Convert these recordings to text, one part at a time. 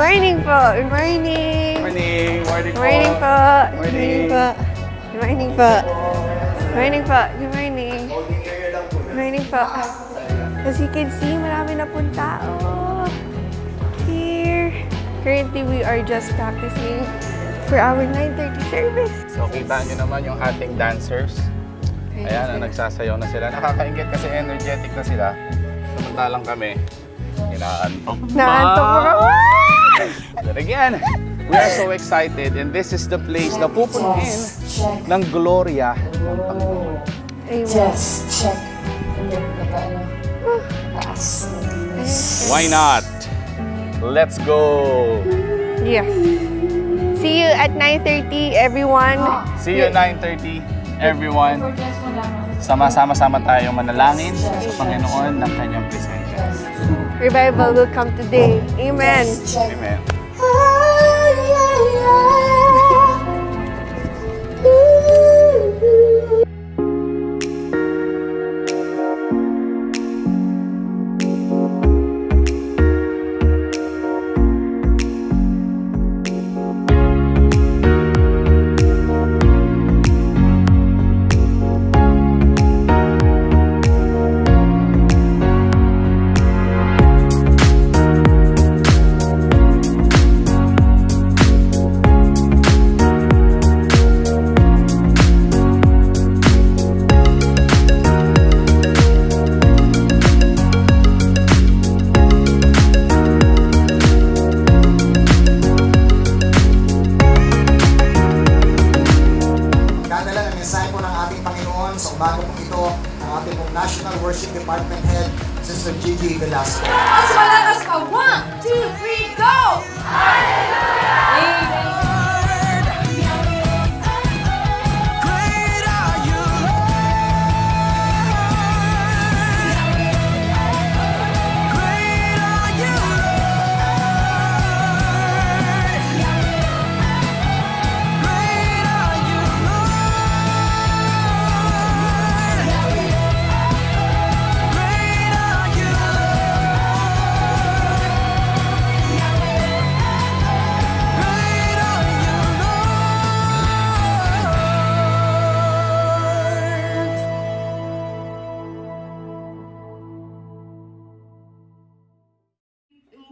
morning po. Good morning. Morning. Morning po. Morning po. Morning. Good morning po. Good morning po. Good morning. Good morning po. As you can see, marami na pong tao here. Currently, we are just practicing for our 9:30 service. So, kita nyo naman yung ating dancers. Ayan, nagsasayaw na sila. Nakakaingit kasi energetic na sila. Samantalang kami, inaantok pa. Naantok po kami! But again, we are so excited and this is the place na pupunuin ng gloria ng Panginoon. Just check. Why not? Let's go! Yes. See you at 9:30, everyone. See you at 9:30, everyone. Sama-sama tayong manalangin sa Panginoon ng kanyang presensya. Revival will come today. Amen. Amen. National Worship Department Head, Sister Gigi Velasco. Mas malakas pa! 1, 2, 3, go! Hallelujah!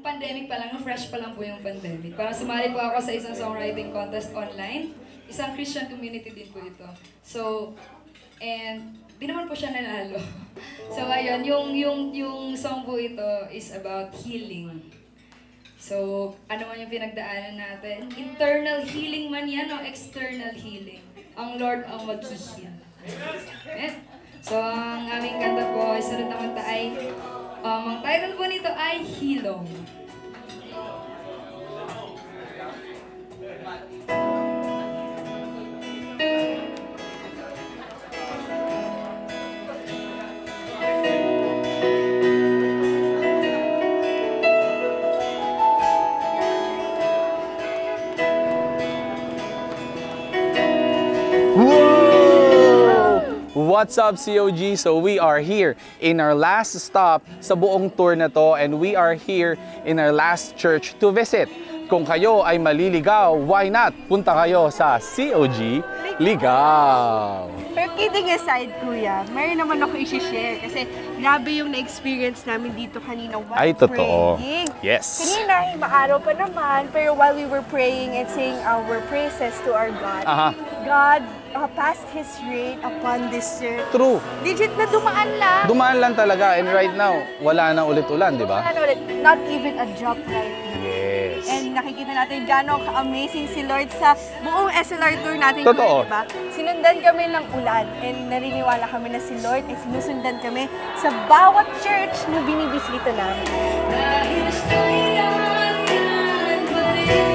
Pandemic pa lang, fresh pa lang po yung pandemic. Parang sumali po ako sa isang songwriting contest online. Isang Christian community din po ito. So, and di naman po siya nanalo. So, ayun, yung song po ito is about healing. So, ano man yung pinagdaanan natin, internal healing man yan o external healing. Ang Lord ang mag-heal. Okay? So, ang aming kanta po ay sunod na kanta ay, ang title po nito ay Hilong. What's up, COG? So we are here in our last stop sa buong tour na to and we are here in our last church to visit. Kung kayo ay maliligaw, why not? Punta kayo sa COG Ligaw! Pero kidding aside, Kuya, mayroon naman ako i-share kasi grabe yung na-experience namin dito kanina while Ay, totoo. praying. Yes. Kanina, maaraw pa naman, pero while we were praying and saying our praises to our God, God passed His rain upon this church. True. Legit na dumaan lang. Dumaan lang talaga and right now, wala na ulit-ulan, di ba? Wala na ulit. Not even a drop right now. Yes. And nakikita natin gano'ng ka-amazing si Lord sa buong SLR tour natin. Totoo. Diba? Sinundan kami ng ulan and naniniwala kami na si Lord ay sinusundan kami sa bawat church na binibisita namin. Dahil sa'yo yan balik.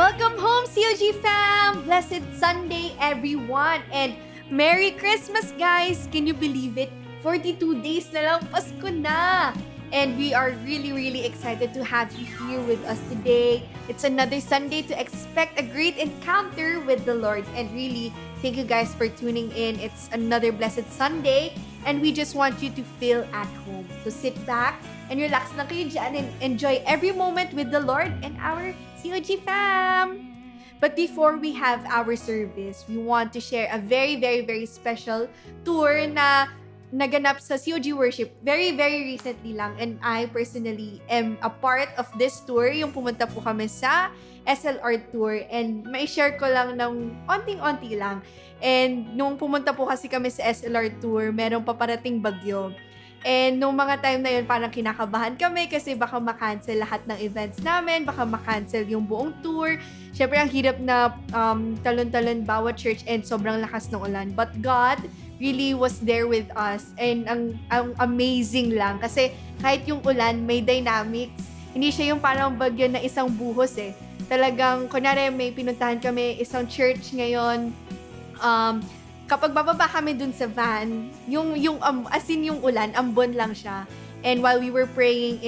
Welcome home, COG fam! Blessed Sunday, everyone! And Merry Christmas, guys! Can you believe it? 42 days na lang, Pasko na! And we are really, really excited to have you here with us today. It's another Sunday to expect a great encounter with the Lord. And really, thank you guys for tuning in. It's another blessed Sunday. And we just want you to feel at home. So sit back and relax lang kayo dyan and enjoy every moment with the Lord and our COG fam. But before we have our service, we want to share a very, very, very special tour na naganap sa COG Worship very, very recently lang. And I personally am a part of this tour. Yung pumunta po kami sa SLR Tour. And may share ko lang ng onting-onti lang. And nung pumunta po kasi kami sa SLR Tour, merong paparating bagyo. And nung mga time na yun, parang kinakabahan kami kasi baka makancel lahat ng events namin, baka makancel yung buong tour. Syempre, ang hirap na talon-talon bawat church and sobrang lakas ng ulan. But God really was there with us. And ang amazing lang. Kasi kahit yung ulan, may dynamics. Hindi siya yung parang bagyo na isang buhos eh. Talagang, kunyari, may pinuntahan kami isang church ngayon. Kapag bababa kami dun sa van, yung ulan, ambon lang siya. And while we were praying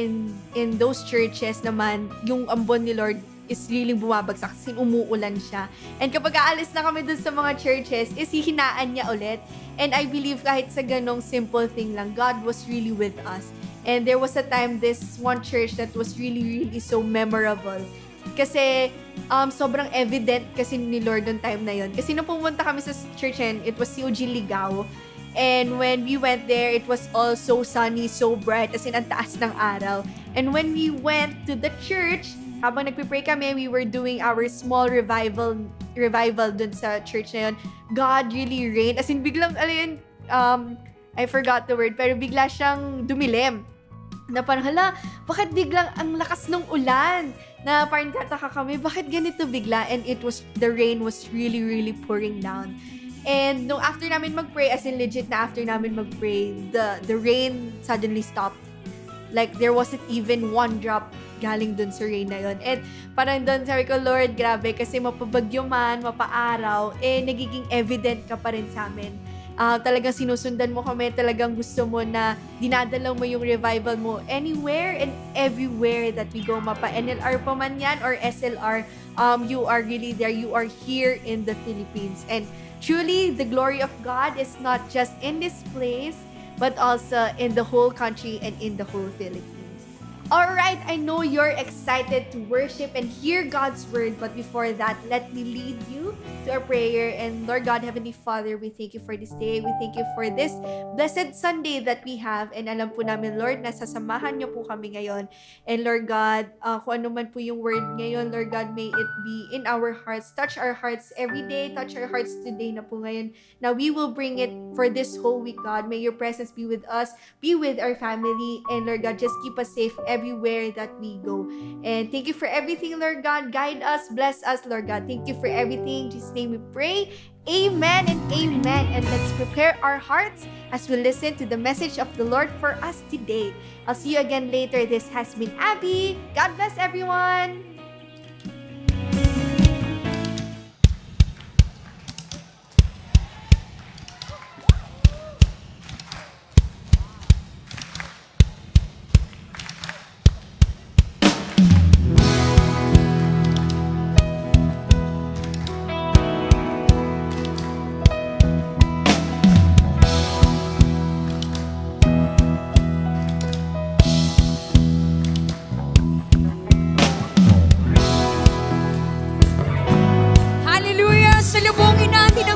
in those churches naman, yung ambon ni Lord is really bumabagsak kasi umuulan siya. And kapag aalis na kami dun sa mga churches, is hihinaan niya ulit. And I believe kahit sa ganong simple thing lang, God was really with us. And there was a time, this one church that was really, really so memorable. Kasi sobrang evident kasi ni Lord noong time na yon. Kasi nung pumunta kami sa church and it was COG Ligao. And when we went there, it was all so sunny, so bright, as in ang taas ng araw. And when we went to the church, habang nagpipray kami, we were doing our small revival dun sa church na yun. God really rained. As in, biglang, I forgot the word, pero bigla siyang dumilim. Na parang, hala, bakit biglang ang lakas ng ulan? Na parang kataka kami, bakit ganito bigla? And the rain was really, really pouring down. And nung after namin mag-pray, as in legit na after namin mag-pray, the rain suddenly stopped. Like, there wasn't even one drop galing dun sa rain na yun. And parang dun, sabi ko, Lord, grabe, kasi mapabagyo man, mapaaraw, nagiging evident ka pa rin sa amin. Talagang sinusundan mo kami, talagang gusto mo na dinadala mo yung revival mo anywhere and everywhere that we go. Mapa NLR pa man yan or SLR, you are really there. You are here in the Philippines. And truly, the glory of God is not just in this place, but also in the whole country and in the whole Philippines. Alright, I know you're excited to worship and hear God's word, but before that, let me lead you to our prayer. And Lord God, Heavenly Father, we thank you for this day. We thank you for this blessed Sunday that we have. And alam po namin, Lord, na sasamahan niyo po kami ngayon. And Lord God, kung ano man po yung word ngayon, Lord God, may it be in our hearts. Touch our hearts every day. Touch our hearts today na po ngayon. Now we will bring it for this whole week, God. May your presence be with us, be with our family. And Lord God, just keep us safe everywhere that we go. And thank you for everything, Lord God. Guide us, bless us, Lord God. Thank you for everything. In Jesus' name we pray. Amen and amen. And let's prepare our hearts as we listen to the message of the Lord for us today. I'll see you again later. This has been Abby. God bless everyone.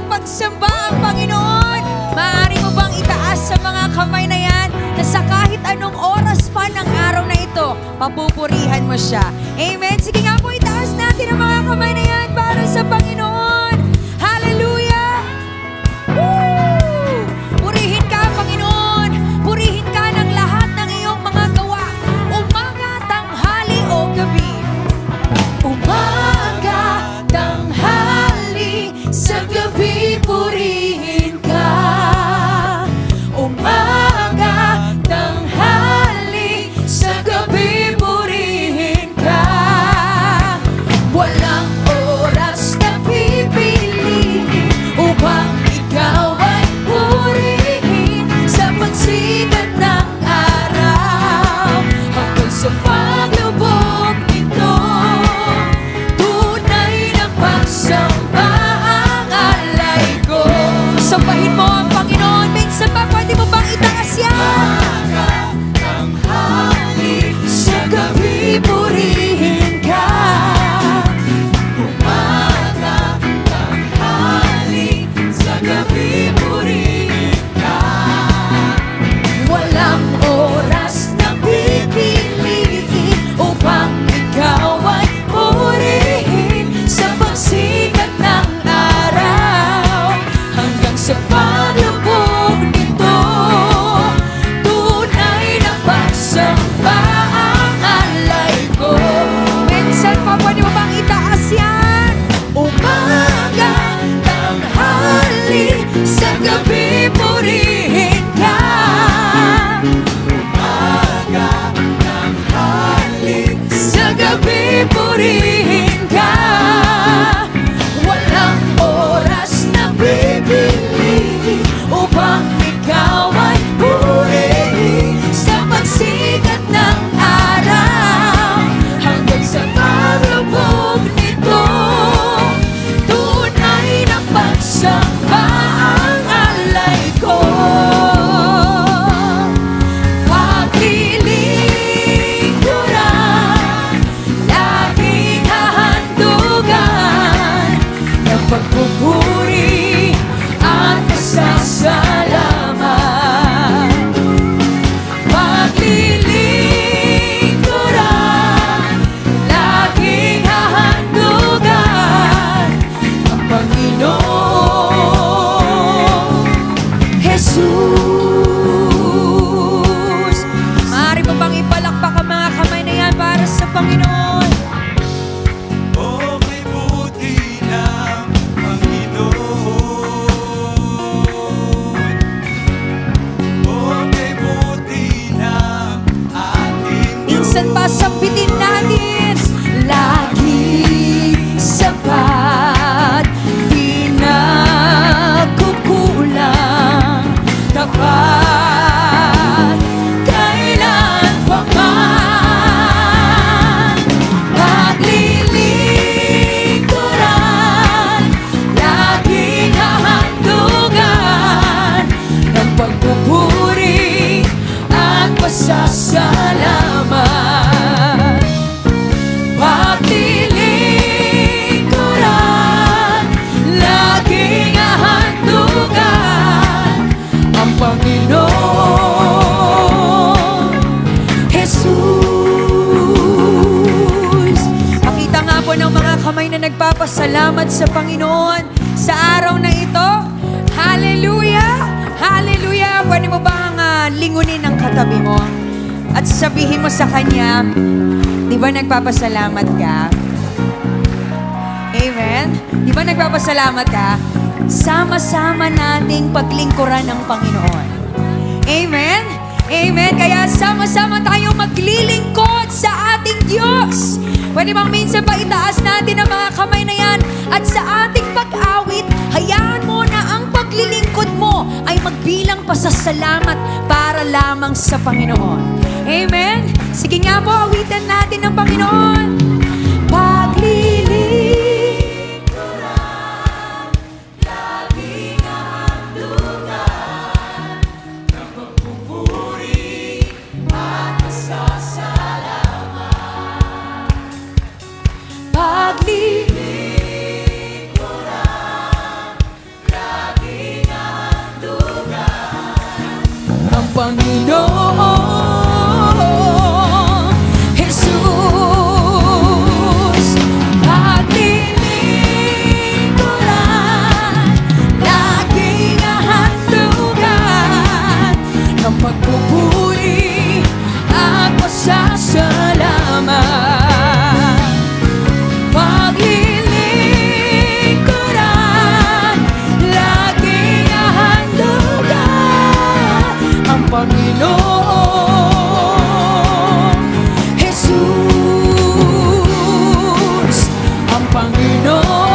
Pagsamba ang Panginoon. Maaari mo bang itaas sa mga kamay na yan na sa kahit anong oras pa ng araw na ito, papupurihan mo siya. Amen. Sige nga po, itaas natin ang mga kamay na yan para sa Panginoon. Hallelujah! Woo! Purihin ka, Panginoon. Purihin ka ng lahat ng iyong mga gawa. Umaga, tanghali o gabi. Umaga, tanghali, sa gabi purihin ka. Umaga, tanghali, sa gabi purihin ka. Walang nagpapasalamat sa Panginoon sa araw na ito? Hallelujah! Hallelujah! Pwede mo bang lingunin ang katabi mo? At sabihin mo sa kanya, di ba nagpapasalamat ka? Amen? Di ba nagpapasalamat ka? Sama-sama nating paglingkuran ng Panginoon. Amen? Amen? Kaya sama-sama tayong maglilingkod sa ating Diyos. Pwede bang minsan pa itaas natin ang mga kamay na yan at sa ating pag-awit, hayaan mo na ang paglilingkod mo ay magbilang pasasalamat para lamang sa Panginoon. Amen? Sige nga po, awitan natin ang Panginoon. Paglilingkuran, laging handulugan ng pagpupuri at pasasalamat. Paglilingkuran, laging handulugan ng Panginoon. Pagpupuri at pasasalamat. Paglilingkuran, laging hahandugan ang Panginoon Jesus, ang Panginoon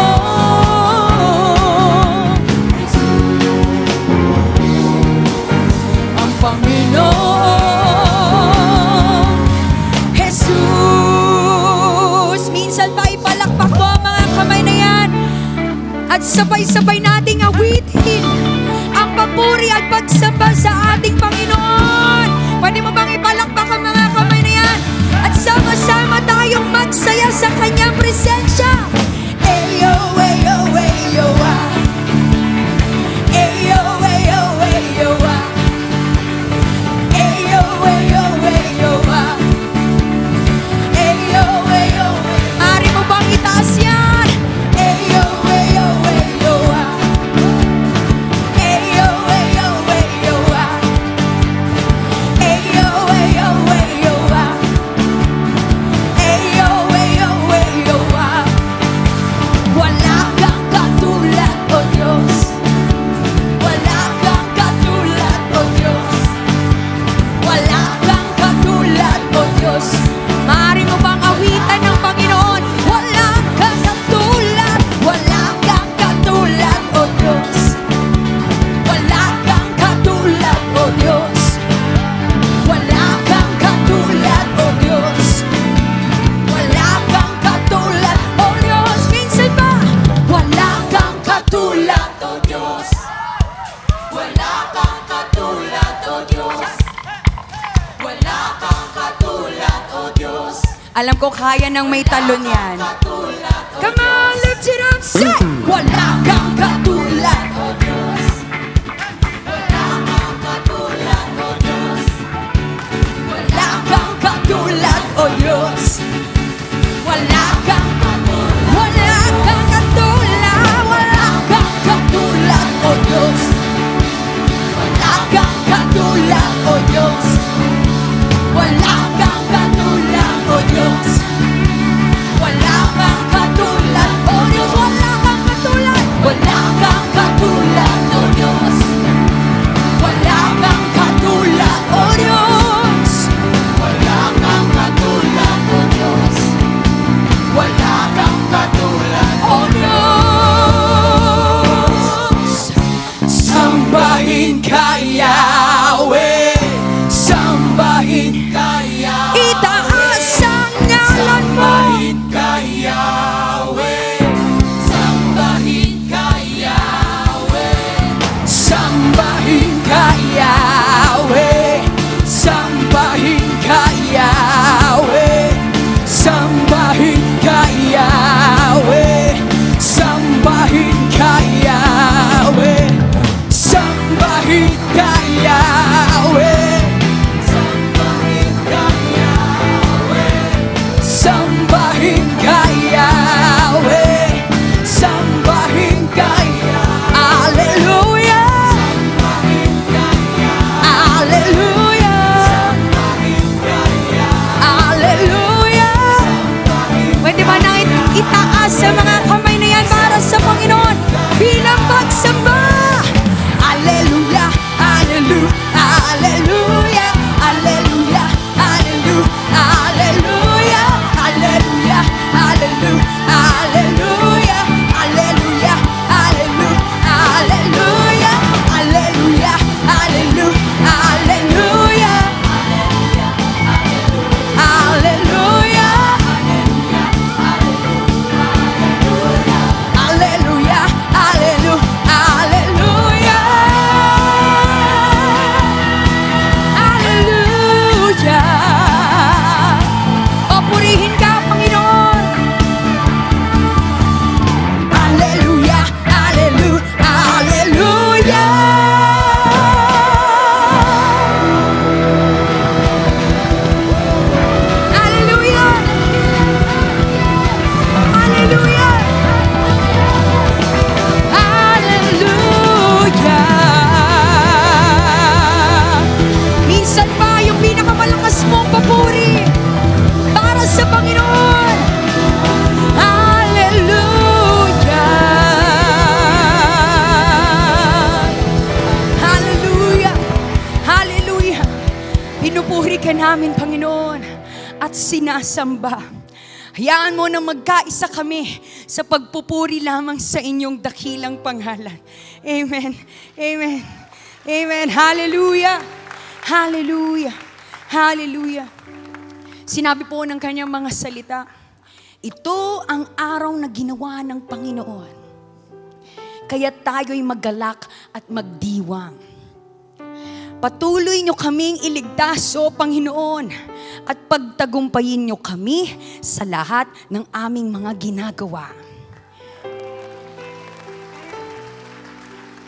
Panginoon Jesus. Minsan pa ipalakpak mo ang mga kamay na yan at sabay-sabay nating awitin ang papuri at pagsamba sa ating Panginoon. Pwede mo bang ipalakpak ang mga kamay na yan at sama-sama tayong magsaya sa kanyang presensya. Eyo, eyo, eyo, ah. Eyo, eyo, eyo, ah. Ari mo bang itaas yan? Eyo, eyo, eyo, ah. Eyo, eyo, eyo, ah. Eyo, eyo, eyo, ah. Eyo, eyo, eyo, ah. Wala kang katulad, O Diyos. Wala kang katulad, O Diyos. Wala kang katulad, O Diyos. Maaari mo bang awitan ng Panginoon? Wala kang katulad, wala kang katulad, O Diyos. Wala kang katulad, O Diyos. Wala kang katulad, O Diyos. Wala kang katulad, O Diyos. Minsan ba? Wala kang katulad, O Diyos. Wala kang katulad, O Diyos. Wala kang katulad, O Diyos. Alam ko kaya nang may talon yan. Come on, lift it up, say! Wala kang katulad, O Diyos. Wala kang katulad, O Diyos. Wala kang katulad, O Diyos. Wala kang katulad. Wala kang katulad. Wala kang katulad, O Diyos. Wala kang katulad, O Diyos. Wala kang katulad, O Diyos. Wala kang katulad, O Diyos. Wala kang katulad. namin, Panginoon, at sinasamba. Hayaan mo na magkaisa kami sa pagpupuri lamang sa inyong dakilang pangalan. Amen. Amen. Amen. Hallelujah. Hallelujah. Hallelujah. Sinabi po ng kanyang mga salita, ito ang araw na ginawa ng Panginoon. Kaya tayo'y maggalak at magdiwang. Patuloy nyo kaming iligtas, O Panginoon, at pagtagumpayin nyo kami sa lahat ng aming mga ginagawa.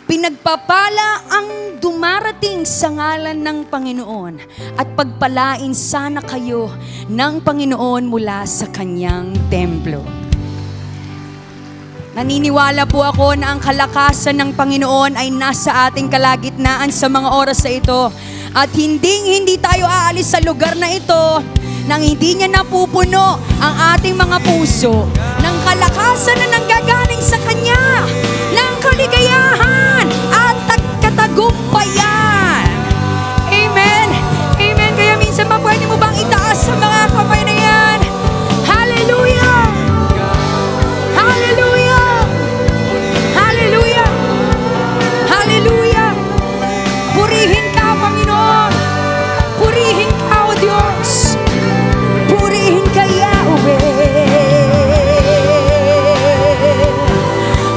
Pinagpapala ang dumarating sa ngalan ng Panginoon at pagpalain sana kayo ng Panginoon mula sa kanyang templo. Naniniwala po ako na ang kalakasan ng Panginoon ay nasa ating kalagitnaan sa mga oras na ito. At hindi tayo aalis sa lugar na ito nang hindi niya napupuno ang ating mga puso ng kalakasan na nanggagaling sa Kanya, ng kaligayahan at katagumpayan. Amen. Amen. Kaya minsan ba pwede mo bang itaas sa mga kamay na yan? Hallelujah! Hallelujah! Hallelujah! Hallelujah! Purihin ka, Panginoon! Purihin ka, O Diyos! Purihin ka, Yahweh!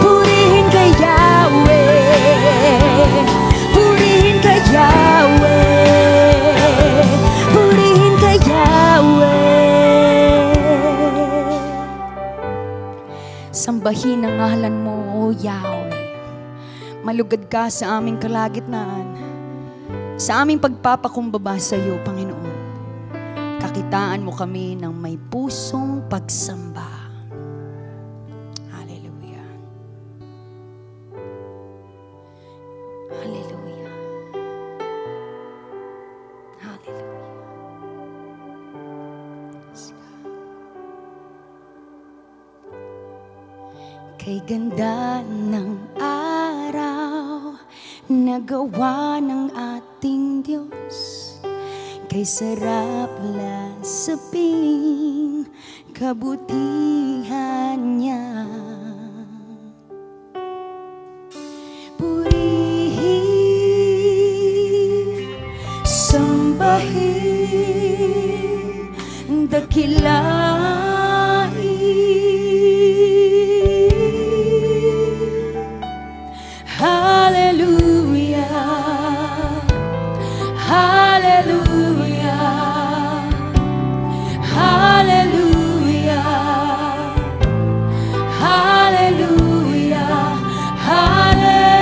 Purihin ka, Yahweh! Purihin ka, Yahweh! Purihin ka, Yahweh! Sambahin ang ngalan mo, O Yahweh. Malugad ka sa aming kalagitnaan, sa aming pagpapakumbaba sa iyo, Panginoon. Kakitaan mo kami ng may pusong pagsamba. Hallelujah. Hallelujah. Hallelujah. Yes, God. Kay ganda ng araw na gawa ng ating Diyos, kay sarap lasapin kabutihan niya. Purihin, sambahin, dakilain, hallelujah, hallelujah, hallelujah, hallelujah, hallelujah.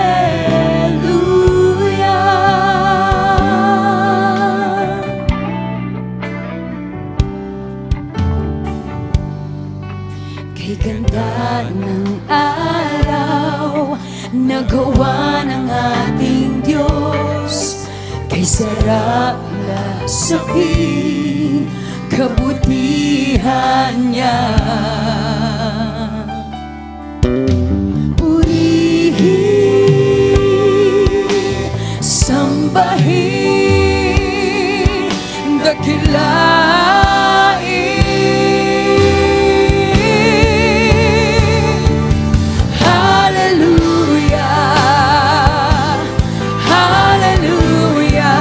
Kay ganda ng araw na gawa ng ating Diyos, kay sarap lasapin kabutihan niya. Purihin, sambahin, dakilain, hallelujah, hallelujah,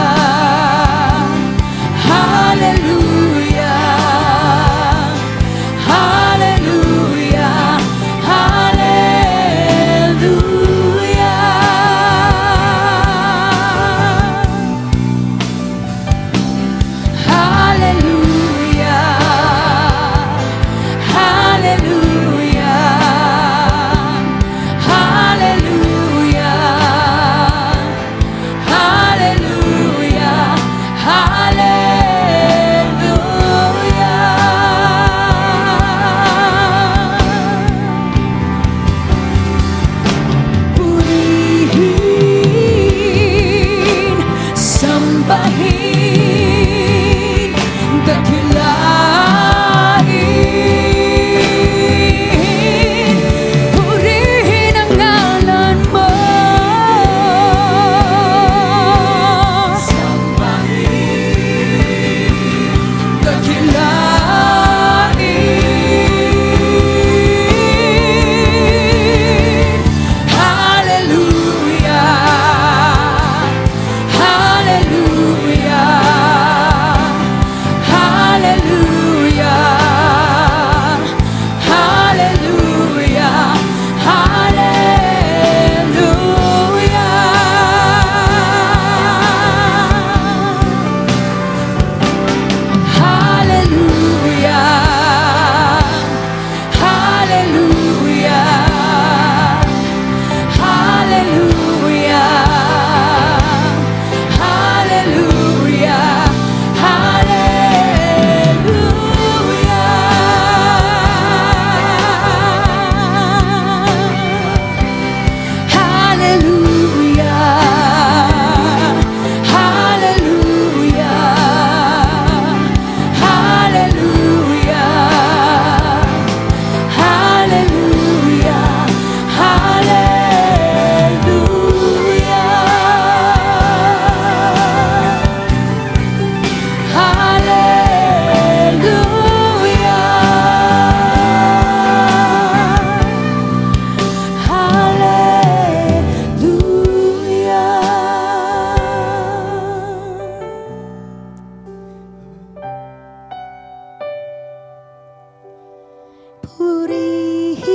Purihin,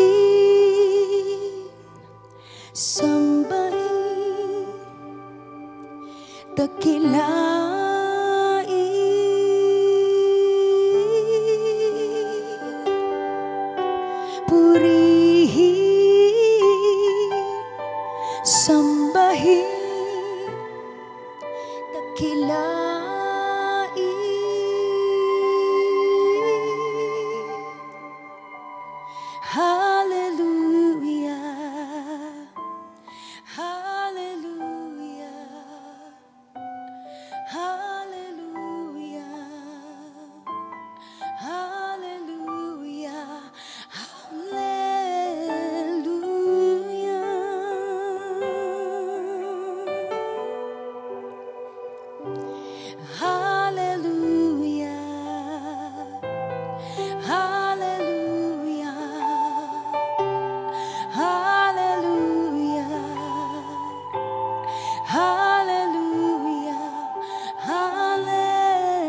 sambahin, dakilain, purihin, sambahin, dakilain. Hallelujah, hallelujah, hallelujah, hallelujah, hallelujah, hallelujah, hallelujah,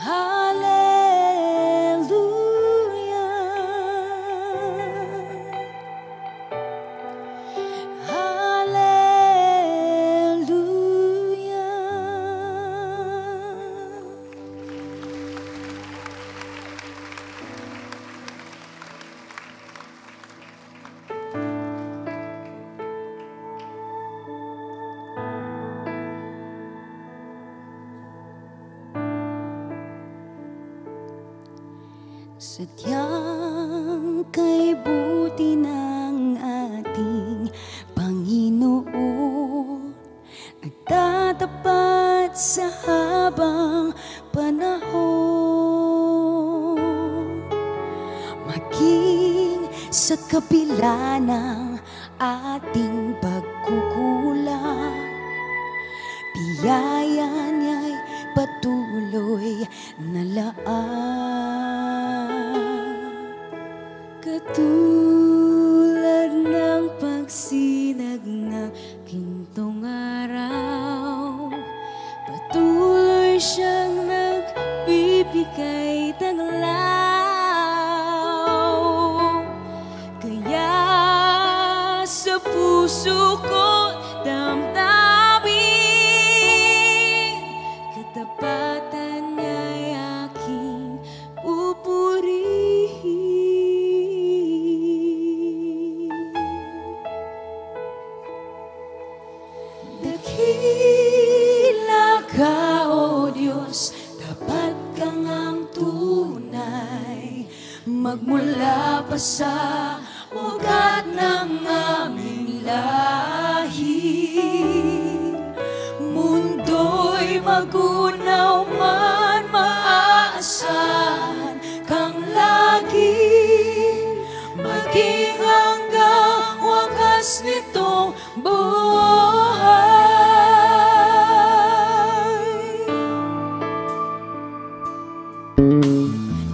hallelujah, sadyang kay buti ng ating Panginoon, nagtatapat sa habang panahon, maging sa kabila ng ating pagkukulang, biyaya niya'y patuloy na laan. Katulad ng pagsinag ng gintong araw, patuloy siyang nagbibigay taglaw. Kaya sa puso ko damdamin, katapatan niya'y aking pupurihin. Dakila ka, O Diyos, tapat ka ngang tunay, magmula pa sa ugat ng aming lahi. Mundo'y magunaw man, maaasahan kang lagi, maging hanggang wakas nitong buhay.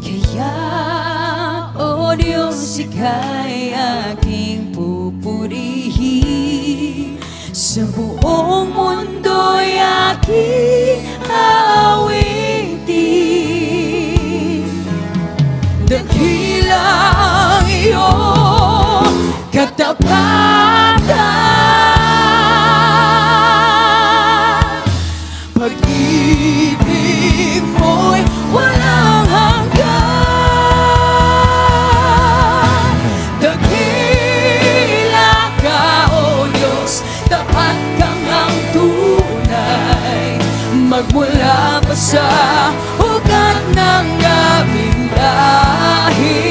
Kaya, O Diyos, ika'y aking pupurihin, sa buong mundo'y aking aawitin. Dakila ang iyong katapatan, pag-ibig mo'y walang hanggan. Dakila ka, O Diyos, tapat kang ang tunay, magmula pa sa ugat ng aming lahi.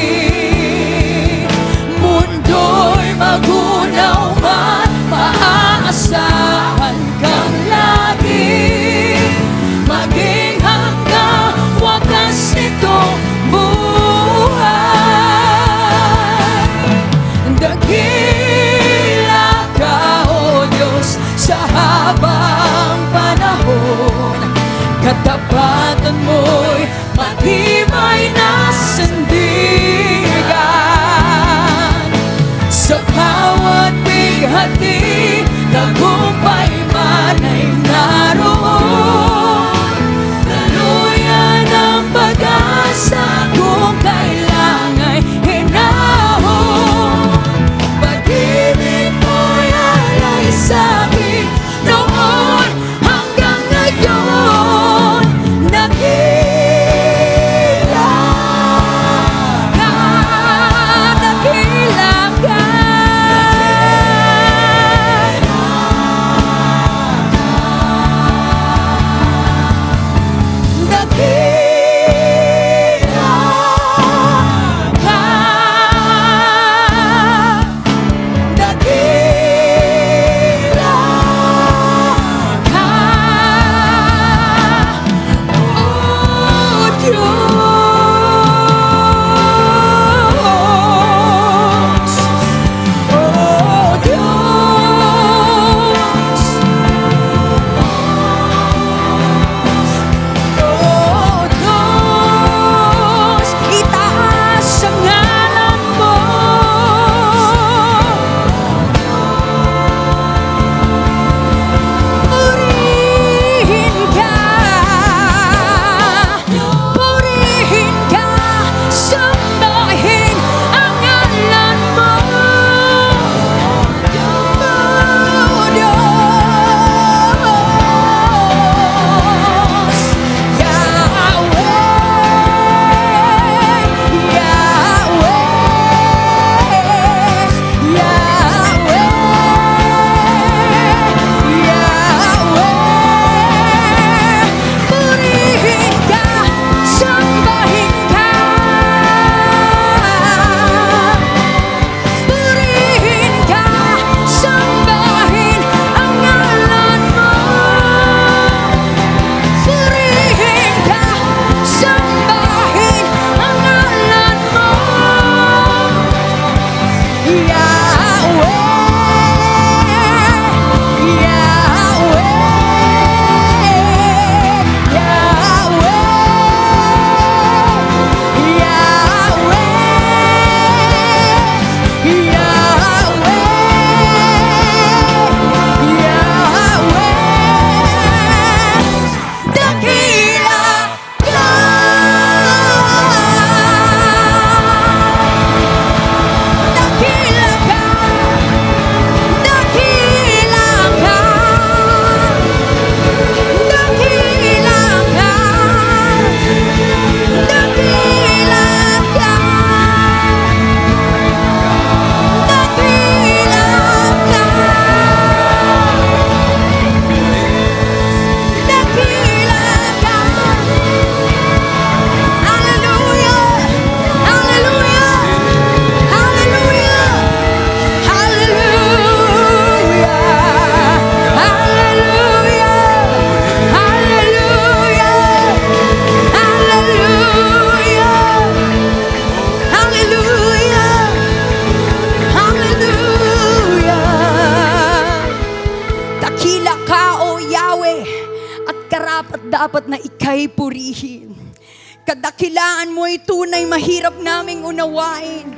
Kadakilaan mo ay tunay mahirap naming unawain.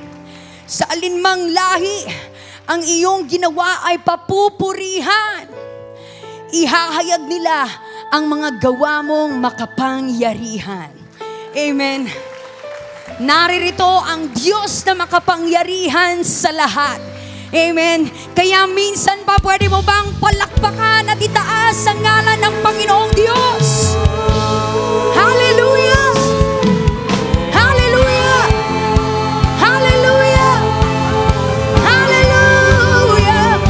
Sa alinmang lahi, ang iyong ginawa ay papupurihan. Ihahayag nila ang mga gawa mong makapangyarihan. Amen. Naririto ang Diyos na makapangyarihan sa lahat. Amen. Kaya minsan pa pwede mo bang palakpakan at itaas ang ngalan ng Panginoong Diyos? Hallelujah! Hallelujah! Hallelujah! Hallelujah!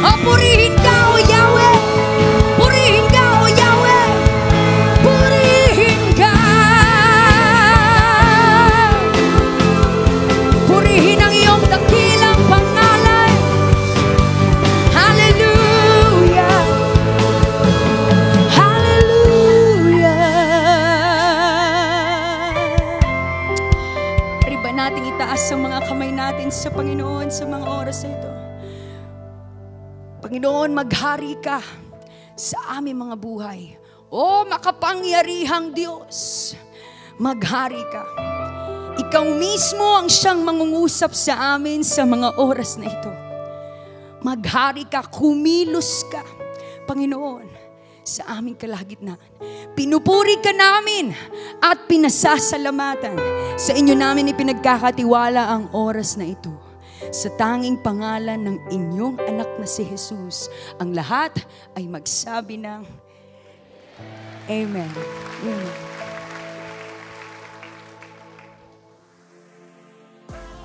O purihin ka, O Yahweh! Purihin ka, O Yahweh! Purihin ka! Purihin ang iyong dakilang pangalan. Hallelujah! Hallelujah! Pari ba nating itaas ang mga kamay natin sa Panginoon sa mga oras na ito? Panginoon, maghari ka sa aming mga buhay. O makapangyarihang Diyos, maghari ka. Ikaw mismo ang siyang mangungusap sa amin sa mga oras na ito. Maghari ka, kumilos ka, Panginoon, sa aming kalagitnaan. Pinupuri ka namin at pinasasalamatan. Sa inyo namin ipinagkakatiwala ang oras na ito. Sa tanging pangalan ng inyong anak na si Jesus, ang lahat ay magsabi ng Amen. Amen.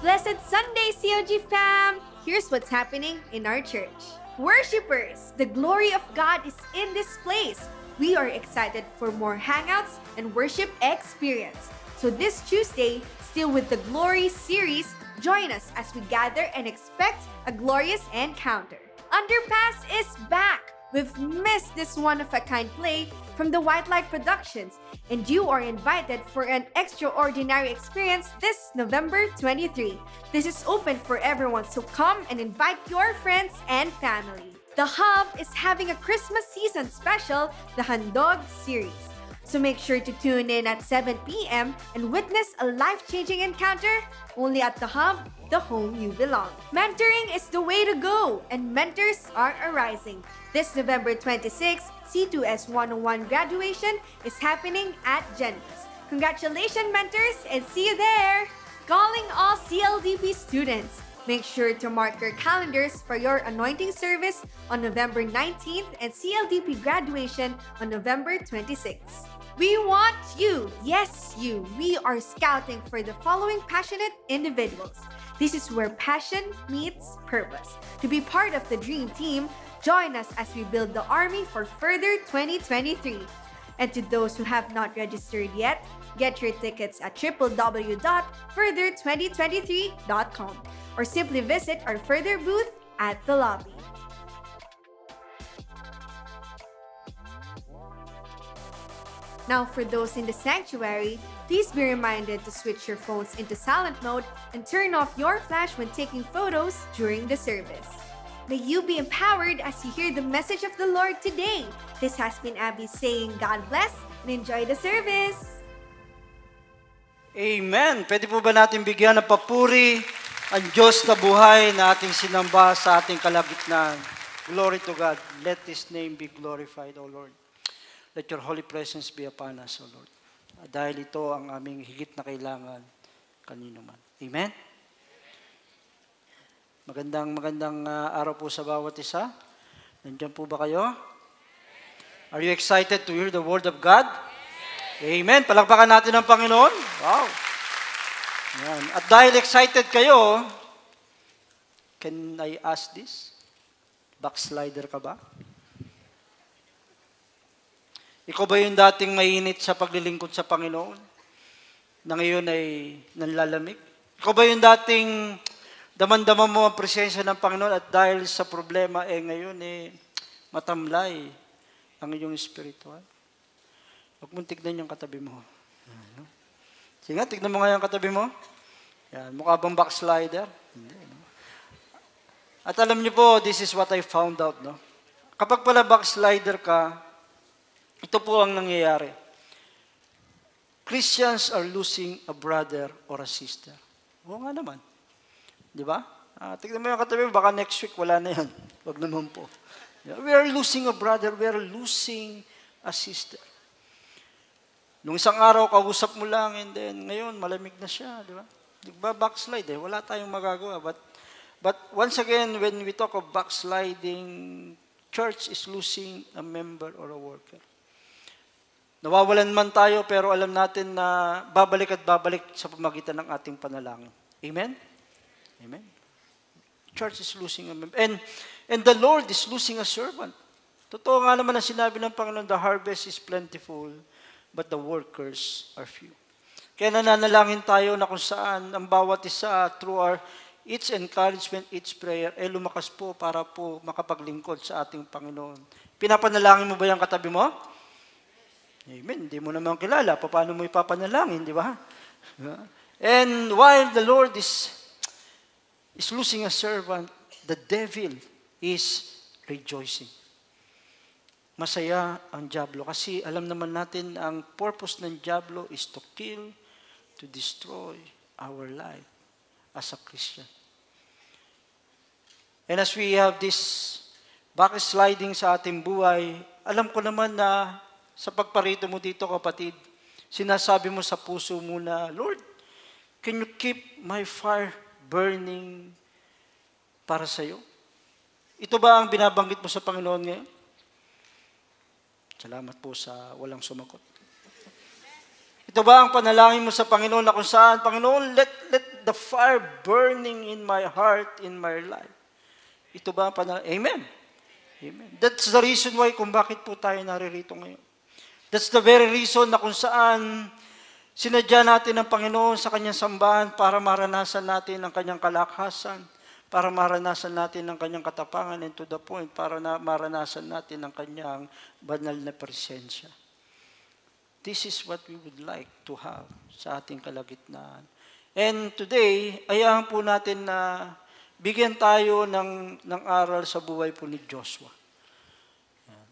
Blessed Sunday, COG fam! Here's what's happening in our church. Worshippers, the glory of God is in this place. We are excited for more hangouts and worship experience. So this Tuesday, still with the Glory series, join us as we gather and expect a glorious encounter. Underpass is back! We've missed this one-of-a-kind play from the White Light Productions, and you are invited for an extraordinary experience this November 23. This is open for everyone, so come and invite your friends and family. The Hub is having a Christmas season special, the Handog series. So make sure to tune in at 7 p.m. and witness a life-changing encounter only at the Hub, the home you belong. Mentoring is the way to go, and mentors are arising. This November 26, C2S 101 graduation is happening at Genesis. Congratulations, mentors, and see you there! Calling all CLDP students. Make sure to mark your calendars for your anointing service on November 19th and CLDP graduation on November 26th. We want you, yes you, we are scouting for the following passionate individuals. This is where passion meets purpose. To be part of the dream team, join us as we build the army for further 2023. And to those who have not registered yet, get your tickets at www.further2023.com or simply visit our Further booth at the lobby. Now, for those in the sanctuary, please be reminded to switch your phones into silent mode and turn off your flash when taking photos during the service. May you be empowered as you hear the message of the Lord today. This has been Abby saying God bless and enjoy the service. Amen. Pwede po ba natin bigyan ng papuri ang Diyos na buhay na ating sinamba sa ating kalagitnaan? Glory to God. Let His name be glorified, O Lord. Let your holy presence be upon us, O Lord. Dahil ito ang aming higit na kailangan kanino man. Amen? Magandang araw po sa bawat isa. Nandiyan po ba kayo? Are you excited to hear the word of God? Amen. Palakpakan natin ang Panginoon. Wow. Yan. At dahil excited kayo, can I ask this? Backslider ka ba? Ikaw ba yung dating mainit sa paglilingkod sa Panginoon? Na ngayon ay nanlalamig? Ikaw ba yung dating daman-daman mo ang presensya ng Panginoon at dahil sa problema, ngayon matamlay ang iyong spiritual? Huwag mong tignan yung katabi mo. Sige nga, tignan mo nga yung katabi mo. Yan, mukha bang backslider? Hindi. No? At alam niyo po, this is what I found out. No? Kapag pala backslider ka, ito po ang nangyayari. Christians are losing a brother or a sister. Oo nga naman. Di ba? Tignan mo yung katabi, baka next week wala na yan. Wag naman po. We are losing a brother, we are losing a sister. Nung isang araw, kausap mo lang, and then ngayon, malamig na siya, di ba? Backslide wala tayong magagawa. But once again, when we talk of backsliding, church is losing a member or a worker. Nawawalan man tayo, pero alam natin na babalik at babalik sa pamagitan ng ating panalangin. Amen? Amen. Church is losing a member. And the Lord is losing a servant. Totoo nga naman ang sinabi ng Panginoon, the harvest is plentiful, but the workers are few. Kaya nananalangin tayo na kung saan ang bawat isa through our each encouragement, each prayer, lumakas po para po makapaglingkod sa ating Panginoon. Pinapanalangin mo ba yung katabi mo? Amen. Hindi mo naman kilala. Paano mo ipapanalangin, di ba? And while the Lord is losing a servant, the devil is rejoicing. Masaya ang dyablo kasi alam naman natin ang purpose ng dyablo is to kill, to destroy our life as a Christian. And as we have this backsliding sa ating buhay, alam ko naman na sa pagparito mo dito, kapatid, sinasabi mo sa puso mo na, Lord, can you keep my fire burning para sa iyo? Ito ba ang binabanggit mo sa Panginoon ngayon? Salamat po sa walang sumagot. Ito ba ang panalangin mo sa Panginoon na kung saan, Panginoon, let the fire burning in my heart, in my life. Ito ba ang panalangin? Amen. Amen. That's the reason why kung bakit po tayo naririto ngayon. That's the very reason na kung saan sinadya natin ang Panginoon sa kanyang sambahan para maranasan natin ang kanyang kalakasan, para maranasan natin ang kanyang katapangan, and to the point, para maranasan natin ang kanyang banal na presensya. This is what we would like to have sa ating kalagitnaan. And today, ayahan po natin na bigyan tayo ng aral sa buhay po ni Joshua.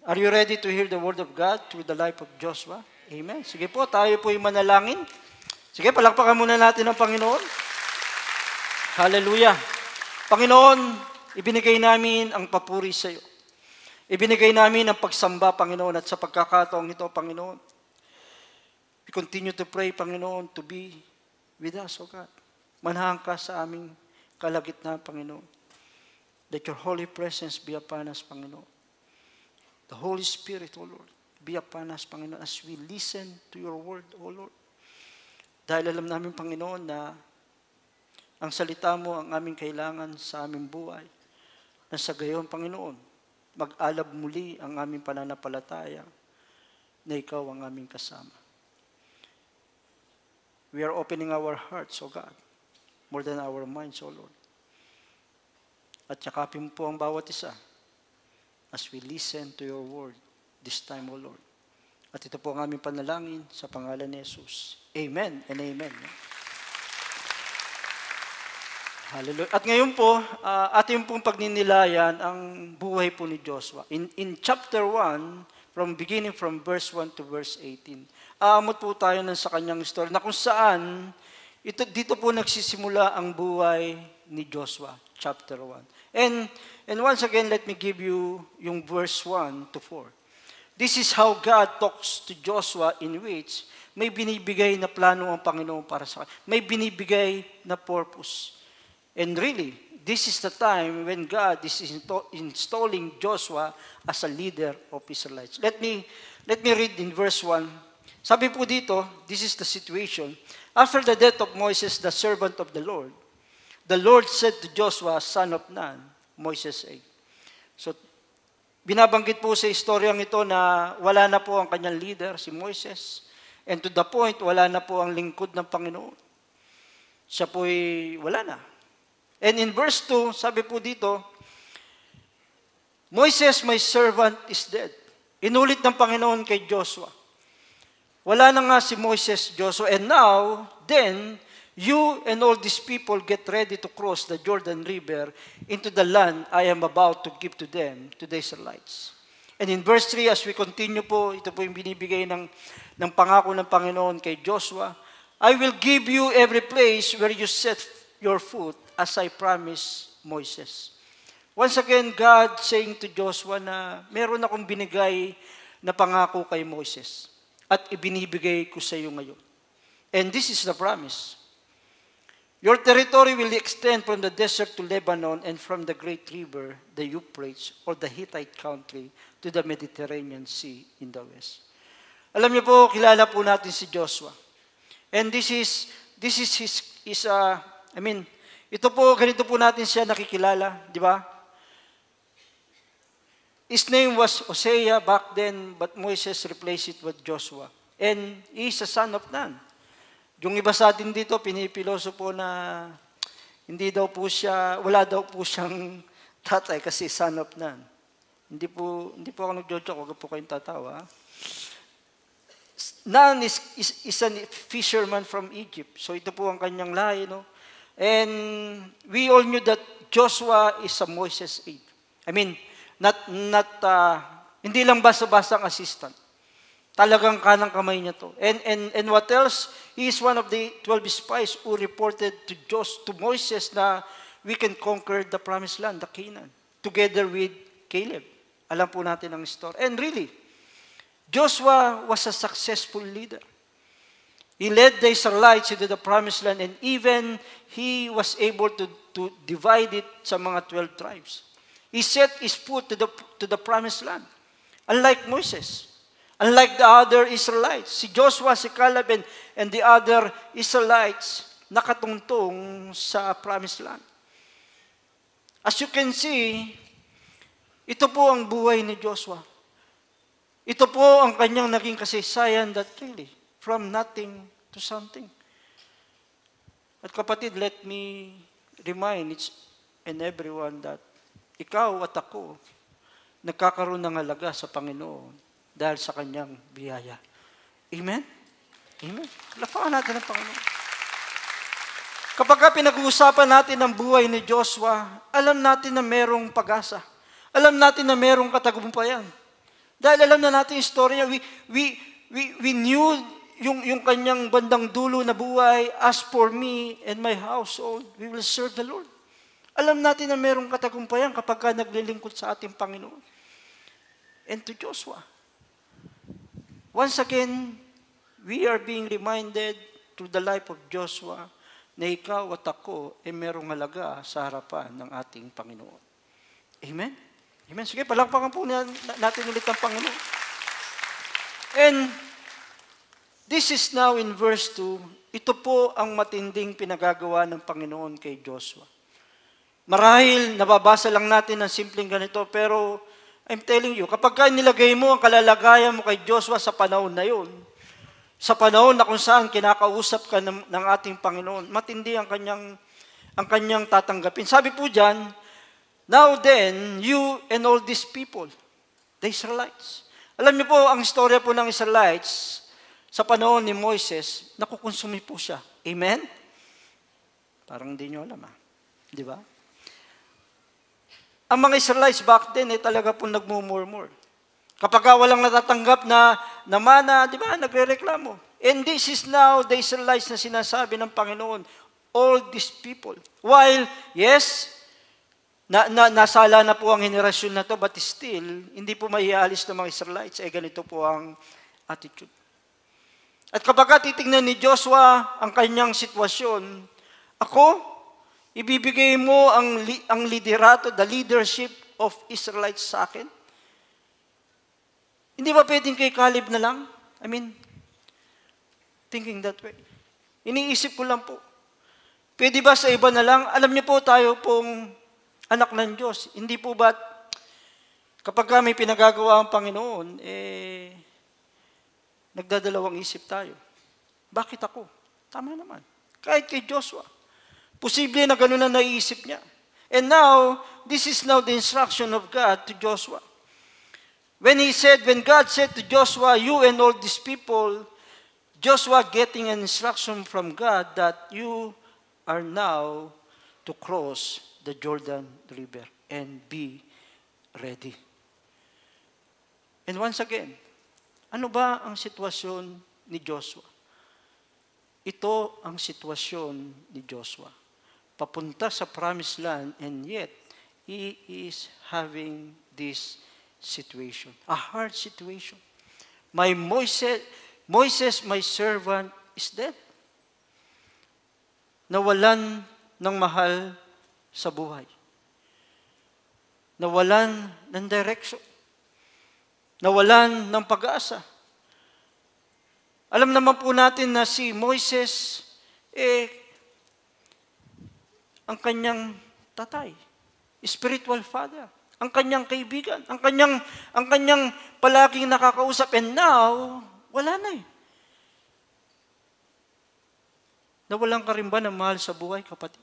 Are you ready to hear the word of God through the life of Joshua? Amen. Sige po, tayo po yung manalangin. Sige, palakpakan muna natin ang Panginoon. Hallelujah. Panginoon, ibinigay namin ang papuri sa iyo. Ibinigay namin ang pagsamba, Panginoon, at sa pagkakataong ito, Panginoon, we continue to pray, Panginoon, to be with us, O God. Manahan ka sa aming kalagitnaan, Panginoon. Let your holy presence be upon us, Panginoon. The Holy Spirit, O Lord, be upon us, Panginoon, as we listen to your word, O Lord. Dahil alam namin, Panginoon, na ang salita mo ang aming kailangan sa aming buhay. Na sa gayon, Panginoon, mag-alab muli ang aming pananampalataya na ikaw ang aming kasama. We are opening our hearts, O God, more than our minds, O Lord. At yakapin po ang bawat isa as we listen to your word this time, O Lord. At ito po ang aming panalangin sa pangalan ni Jesus. Amen and amen. Hallelujah. At ngayon po, ating pong pagninilayan ang buhay po ni Joshua. In chapter 1, beginning from verse 1 to verse 18, aamot po tayo sa kanyang story na kung saan dito po nagsisimula ang buhay ni Joshua, chapter 1. And once again, let me give you yung verse 1 to 4. This is how God talks to Joshua, in which may binibigay na plano ang Panginoon para sa kanya. May binibigay na purpose. And really, this is the time when God is installing Joshua as a leader of Israelites. Let me read in verse 1. Sabi po dito, this is the situation. After the death of Moses, the servant of the Lord said to Joshua, son of Nun, Moses' age. So, binabanggit po sa istoryang ito na wala na po ang kanyang leader, si Moses. And to the point, wala na po ang lingkod ng Panginoon. Siya po'y wala na. And in verse 2, sabi po dito, Moses, my servant, is dead. Inulit ng Panginoon kay Joshua. Wala na nga si Moses, Joshua. And now, then, you and all these people get ready to cross the Jordan River into the land I am about to give to them, to the Israelites. And in verse 3, as we continue po, ito po yung binibigay ng ng pangako ng Panginoon kay Joshua, I will give you every place where you set your foot as I promised Moses. Once again, God saying to Joshua na meron akong binigay na pangako kay Moses at ibinibigay ko sa iyo ngayon. And this is the promise. Your territory will extend from the desert to Lebanon and from the great river, the Euphrates, or the Hittite country to the Mediterranean Sea in the west. Alam niyo po, kilala po natin si Joshua. And this is ito po, ganito po natin siya nakikilala, di ba? His name was Hosea back then, but Moses replaced it with Joshua. And he is a son of Nun. Yung iba sa atin dito, pinipiloso po na wala daw po siyang tatay kasi son of Nun. Hindi po ako nag-joke, huwag po kayong tatawa. Nun is a fisherman from Egypt. So ito po ang kanyang lahi, no? And we all knew that Joshua is a Moses aide. I mean, hindi lang basta-basta ang assistant. Talagang kanang kamay niya to. And what else? He is one of the 12 spies who reported to Moses na we can conquer the promised land, the Canaan, together with Caleb. Alam po natin ang story. And really, Joshua was a successful leader. He led the Israelites into the promised land and even he was able to divide it sa mga 12 tribes. He set his foot to the promised land. Unlike Moses. Unlike the other Israelites, si Joshua, si Caleb, and the other Israelites nakatungtong sa promised land. As you can see, ito po ang buhay ni Joshua. Ito po ang kanyang naging kasaysayan that really, from nothing to something. At kapatid, let me remind each and everyone that ikaw at ako, nagkakaroon ng halaga sa Panginoon dahil sa kanyang biyaya. Amen? Amen. Lapakan natin ang Panginoon. Kapag pinag-uusapan natin ang buhay ni Joshua, alam natin na merong pag-asa. Alam natin na merong katagumpayan. Dahil alam na natin yung story niya. We knew yung kanyang bandang dulo na buhay, as for me and my household, we will serve the Lord. Alam natin na merong katagumpayan kapag naglilingkod sa ating Panginoon. And to Joshua, once again, we are being reminded through the life of Joshua na ikaw at ako ay merong halaga sa harapan ng ating Panginoon. Amen? Amen. Sige, palakpakan po natin ulit ang Panginoon. And this is now in verse 2. Ito po ang matinding pinagagawa ng Panginoon kay Joshua. Marahil nababasa lang natin ng simpleng ganito, pero I'm telling you, kapag nilagay mo ang kalalagayan mo kay Joshua sa panahon na yun, sa panahon na kung saan kinakausap ka ng ating Panginoon, matindi ang kanyang tatanggapin. Sabi po dyan, now then, you and all these people, the Israelites. Alam niyo po, ang istorya po ng Israelites, sa panahon ni Moises, nakukonsumi po siya. Amen? Parang hindi nyo alam, di ba? Ang mga Israelites back then, talaga po nagmumurmur. Kapag walang natatanggap na mana, di ba, nagre-reklamo. And this is now the Israelites na sinasabi ng Panginoon, all these people. While, yes, nasala na po ang henerasyon na to, but still, hindi po maialis ng mga Israelites, ganito po ang attitude. At kapag titingnan ni Joshua ang kanyang sitwasyon, ako, ibibigay mo ang liderato, the leadership of Israelites sa akin? Hindi ba pwedeng kay Caleb na lang? I mean, thinking that way. Iniisip ko lang po. Pwede ba sa iba na lang? Alam niyo po, tayo pong anak ng Diyos. Hindi po ba kapag may pinagagawa ang Panginoon, nagdadalawang isip tayo. Bakit ako? Tama naman. Kahit kay Joshua. Posible na gano'n na naiisip niya. And now, this is now the instruction of God to Joshua. When God said to Joshua, you and all these people, Joshua getting an instruction from God that you are now to cross the Jordan River and be ready. And once again, ano ba ang sitwasyon ni Joshua. Ito ang sitwasyon ni Joshua. Papunta sa promised land, and yet, he is having this situation. A hard situation. My Moises, my servant, is dead. Nawalan ng mahal sa buhay. Nawalan ng direction. Nawalan ng pag-asa. Alam naman po natin na si Moises, ang kanyang tatay, spiritual father, ang kanyang kaibigan, ang kanyang palaging nakakausap, and now, wala na eh. Nawalan ka rin ba ng mahal sa buhay, kapatid?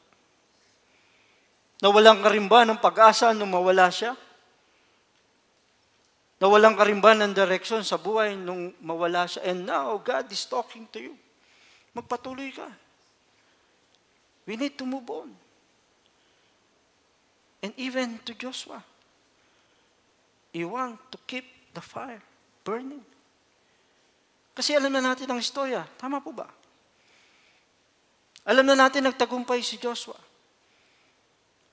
Nawalan ka rin ba ng pag-asa nung mawala siya? Nawalan ka rin ba ng direction sa buhay nung mawala siya? And now, God is talking to you. Magpatuloy ka. We need to move on. And even to Joshua, you want to keep the fire burning. Kasi alam na natin ang istorya. Tama po ba? Alam na natin nagtagumpay si Joshua.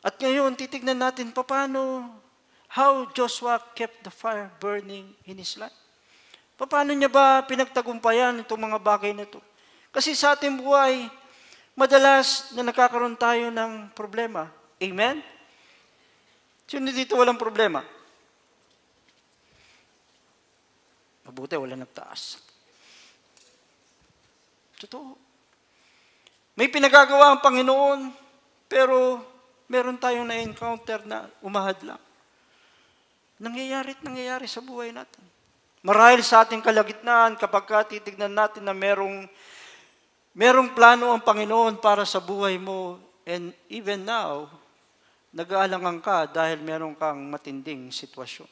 At ngayon, titignan natin how Joshua kept the fire burning in his life. Paano niya ba pinagtagumpayan itong mga bagay na ito? Kasi sa ating buhay, madalas na nakakaroon tayo ng problema. Amen? Sino dito walang problema? Mabuti, wala nagtaas. Totoo. May pinagagawa ang Panginoon, pero meron tayong na-encounter na umahad lang. Nangyayari sa buhay natin. Marahil sa ating kalagitnaan, kapag titignan natin na merong plano ang Panginoon para sa buhay mo, and even now, nag-aalangan ka dahil meron kang matinding sitwasyon.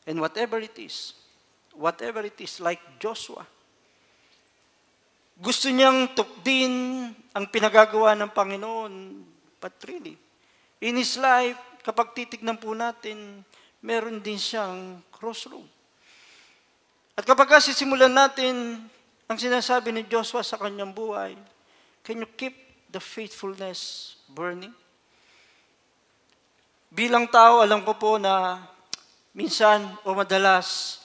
And whatever it is, like Joshua, gusto niyang tukdin ang pinagagawa ng Panginoon, but really, in his life, kapag titignan po natin, meron din siyang crossroad. At kapag sisimulan natin ang sinasabi ni Joshua sa kanyang buhay, can you keep the faithfulness burning? Bilang tao, alam ko po na minsan o madalas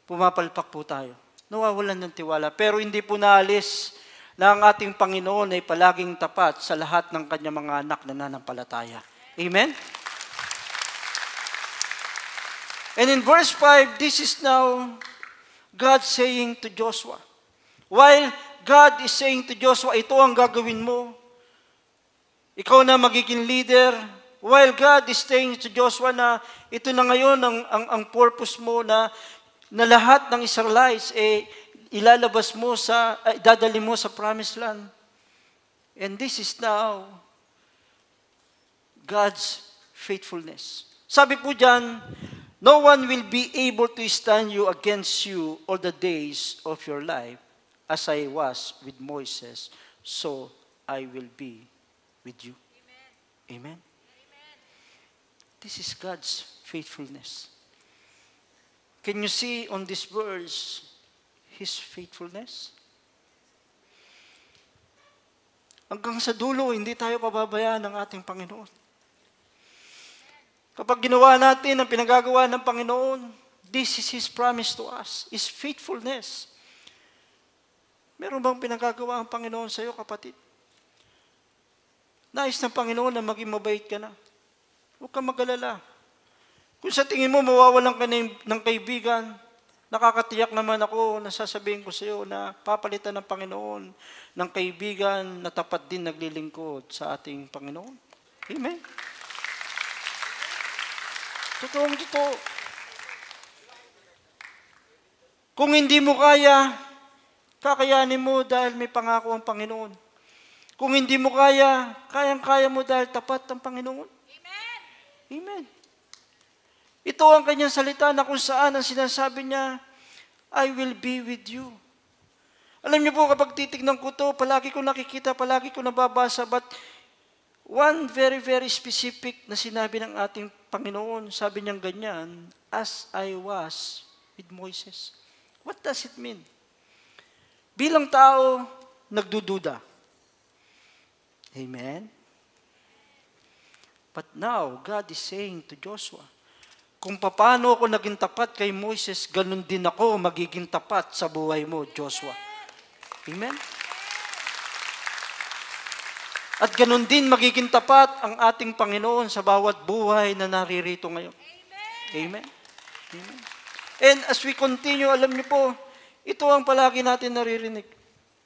pumapalpak po tayo. Nawawalan ng tiwala. Pero hindi po naalis na ang ating Panginoon ay palaging tapat sa lahat ng kanyang mga anak na nanampalataya. Amen? And in verse 5, this is now God saying to Joshua. While God is saying to Joshua, ito ang gagawin mo. Ikaw na magiging leader. While God is saying to Joshua na ito na ngayon ang purpose mo na lahat ng Israelites idadali mo sa promised land. And this is now God's faithfulness. Sabi po dyan, no one will be able to stand you against you all the days of your life, as I was with Moses, so I will be with you. Amen. Amen. This is God's faithfulness. Can you see on this verse His faithfulness? Hanggang sa dulo, hindi tayo pababayaan ng ating Panginoon. Kapag ginawa natin ang pinagagawa ng Panginoon, this is His promise to us, His faithfulness. Meron bang pinagagawa ang Panginoon sa iyo, kapatid? Nais ng Panginoon na maging mabait ka na. Huwag kang mag-alala. Kung sa tingin mo mawawalan ka ng kaibigan, nakakatiyak naman ako na sasabihin ko sa iyo na papalitan ng Panginoon ng kaibigan na tapat din naglilingkod sa ating Panginoon. Amen? Totoong totoo. Kung hindi mo kaya, kakayanin mo dahil may pangako ang Panginoon. Kung hindi mo kaya, kayang-kaya mo dahil tapat ang Panginoon. Amen. Amen. Ito ang kanyang salita na kung saan ang sinasabi niya, I will be with you. Alam niyo po, kapag titignan ko ito, palagi ko nakikita, palagi ko nababasa, but one very, very specific na sinabi ng ating Panginoon, sabi niyang ganyan, as I was with Moses. What does it mean? bilang tao, nagdududa. Amen? But now, God is saying to Joshua, kung paano ako naging tapat kay Moses, ganun din ako magiging tapat sa buhay mo, Joshua. Amen? At ganun din magiging tapat ang ating Panginoon sa bawat buhay na naririto ngayon. Amen? Amen? And as we continue, alam niyo po, ito ang palagi natin naririnig.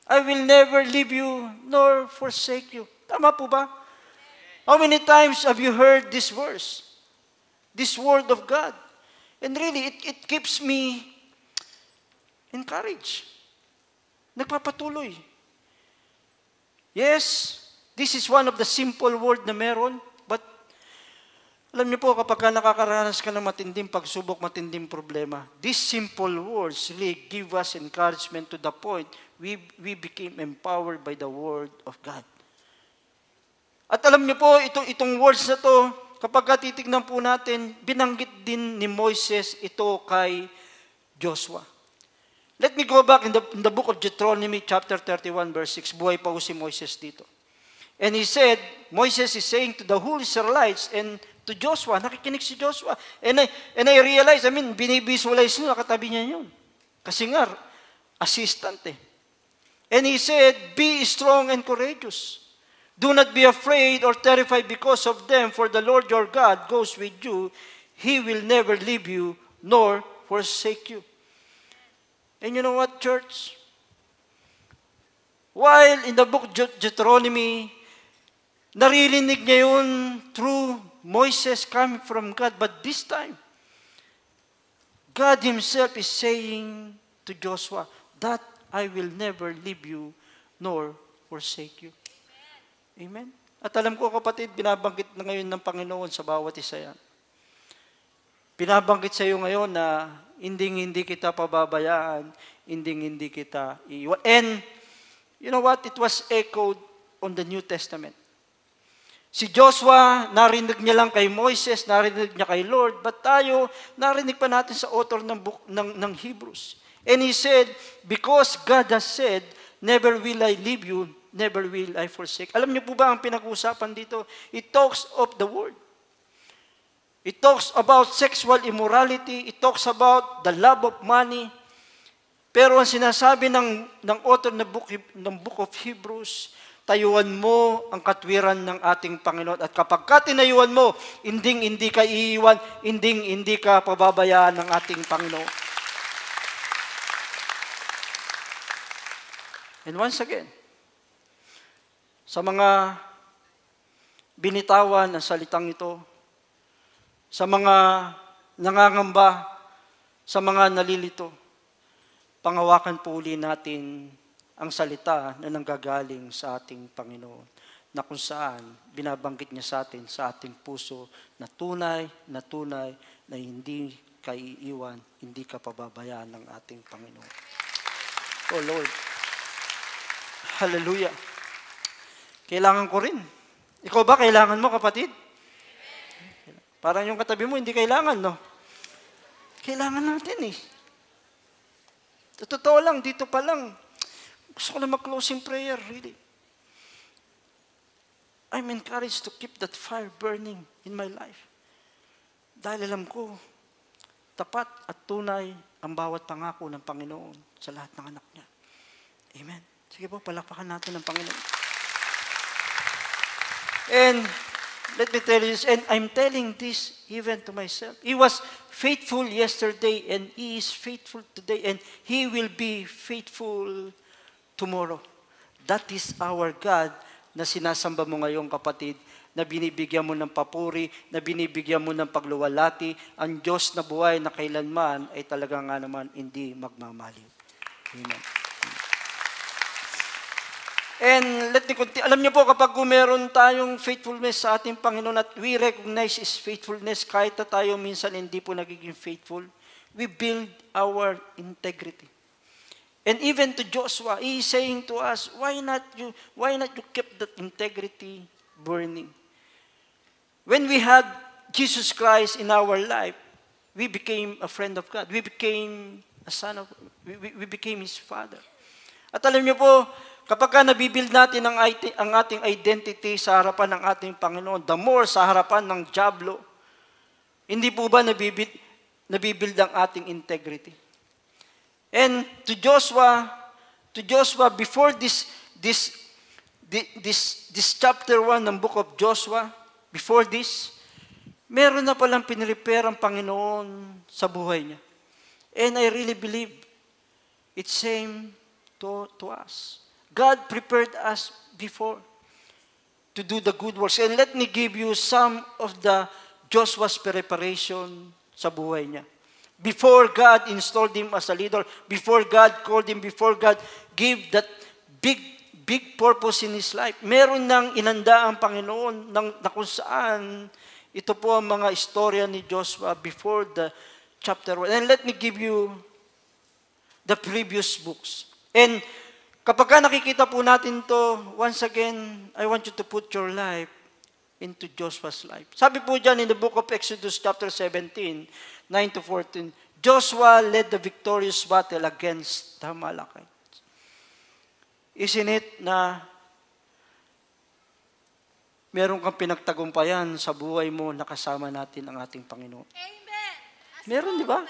I will never leave you nor forsake you. Tama po ba? How many times have you heard this verse? This word of God? And really, it keeps me encouraged. Nagpapatuloy. Yes, this is one of the simple word na meron, but alam niyo po, kapag nakakaranas ka ng matinding pagsubok, matinding problema, these simple words really give us encouragement to the point we became empowered by the Word of God. At alam niyo po, itong words na to, kapag titignan po natin, binanggit din ni Moises ito kay Joshua. Let me go back in the book of Deuteronomy chapter 31 verse 6. Buhay pa po si Moises dito. And he said, Moses is saying to the whole Israelites and to Joshua, nakikinig si Joshua. And I realized, binivisualize nyo, nakatabi niya yun. Kasi nga, assistant eh. And he said, be strong and courageous. Do not be afraid or terrified because of them, for the Lord your God goes with you. He will never leave you nor forsake you. And you know what, church? While in the book of Deuteronomy, naririnig niya yun through Moses coming from God. But this time, God Himself is saying to Joshua, that I will never leave you nor forsake you. Amen? At alam ko, kapatid, binabanggit na ngayon ng Panginoon sa bawat isa yan. Binabanggit sa iyo ngayon na hindi kita pababayaan, hindi kita iiwan. And, you know what? It was echoed on the New Testament. Si Joshua, narinig niya lang kay Moises, narinig niya kay Lord, but tayo, narinig pa natin sa author ng Hebrews. And he said, because God has said, never will I leave you, never will I forsake. Alam niyo po ba ang pinag-uusapan dito? It talks of the word. It talks about sexual immorality. It talks about the love of money. Pero ang sinasabi ng author ng book of Hebrews, tayuan mo ang katwiran ng ating Panginoon. At kapag tinayuan mo, hindi ka iiwan, hindi ka pababayaan ng ating Panginoon. And once again, sa mga binitawan ng salitang ito, sa mga nangangamba, sa mga nalilito, pangawakan po uli natin ang salita na nanggagaling sa ating Panginoon, na kung saan binabanggit niya sa atin, sa ating puso, na tunay na hindi ka iiwan, hindi ka pababayaan ng ating Panginoon. Oh Lord, hallelujah. Kailangan ko rin. Ikaw ba kailangan mo, kapatid? Parang yung katabi mo, hindi kailangan, no? Kailangan natin eh. Totoo lang, dito pa lang, gusto ko na mag-closing prayer, really. I'm encouraged to keep that fire burning in my life. Dahil alam ko, tapat at tunay ang bawat pangako ng Panginoon sa lahat ng anak niya. Amen. Sige po, palakpakan natin ang Panginoon. And let me tell you this, and I'm telling this even to myself. He was faithful yesterday, and He is faithful today, and He will be faithful tomorrow. That is our God na sinasamba mo ngayon, kapatid, na binibigyan mo ng papuri, na binibigyan mo ng pagluwalhati, ang Diyos na buhay na kailanman ay talaga nga naman hindi magmamaliw. Amen. And let me continue. Alam niyo po, kapag meron tayong faithfulness sa ating Panginoon at we recognize His faithfulness, kahit na tayo minsan hindi po nagiging faithful, we build our integrity. And even to Joshua, he is saying to us, why not you keep that integrity burning? When we had Jesus Christ in our life, we became a friend of God. We became a son of, we became His Father. At alam niyo po, kapag ka nabibuild natin ang ating identity sa harapan ng ating Panginoon, the more sa harapan ng dyablo, hindi po ba nabibuild ang ating integrity? And to Joshua, before this chapter 1 ng book of Joshua, before this, meron na palang pinrepare ang Panginoon sa buhay niya. And I really believe it's same to us. God prepared us before to do the good works. And let me give you some of the Joshua's preparation sa buhay niya. Before God installed him as a leader, before God called him, before God gave that big purpose in his life, meron nang inanda ang Panginoon na kung saan ito po ang mga istorya ni Joshua before the chapter 1. And let me give you the previous books. And kapag nakikita po natin to, once again, I want you to put your life into Joshua's life. Sabi po dyan in the book of Exodus chapter 17, 9-14, Joshua led the victorious battle against the Amalekites. Isn't it na meron kang pinagtagumpayan sa buhay mo na kasama natin ang ating Panginoon? Amen. Meron, di ba?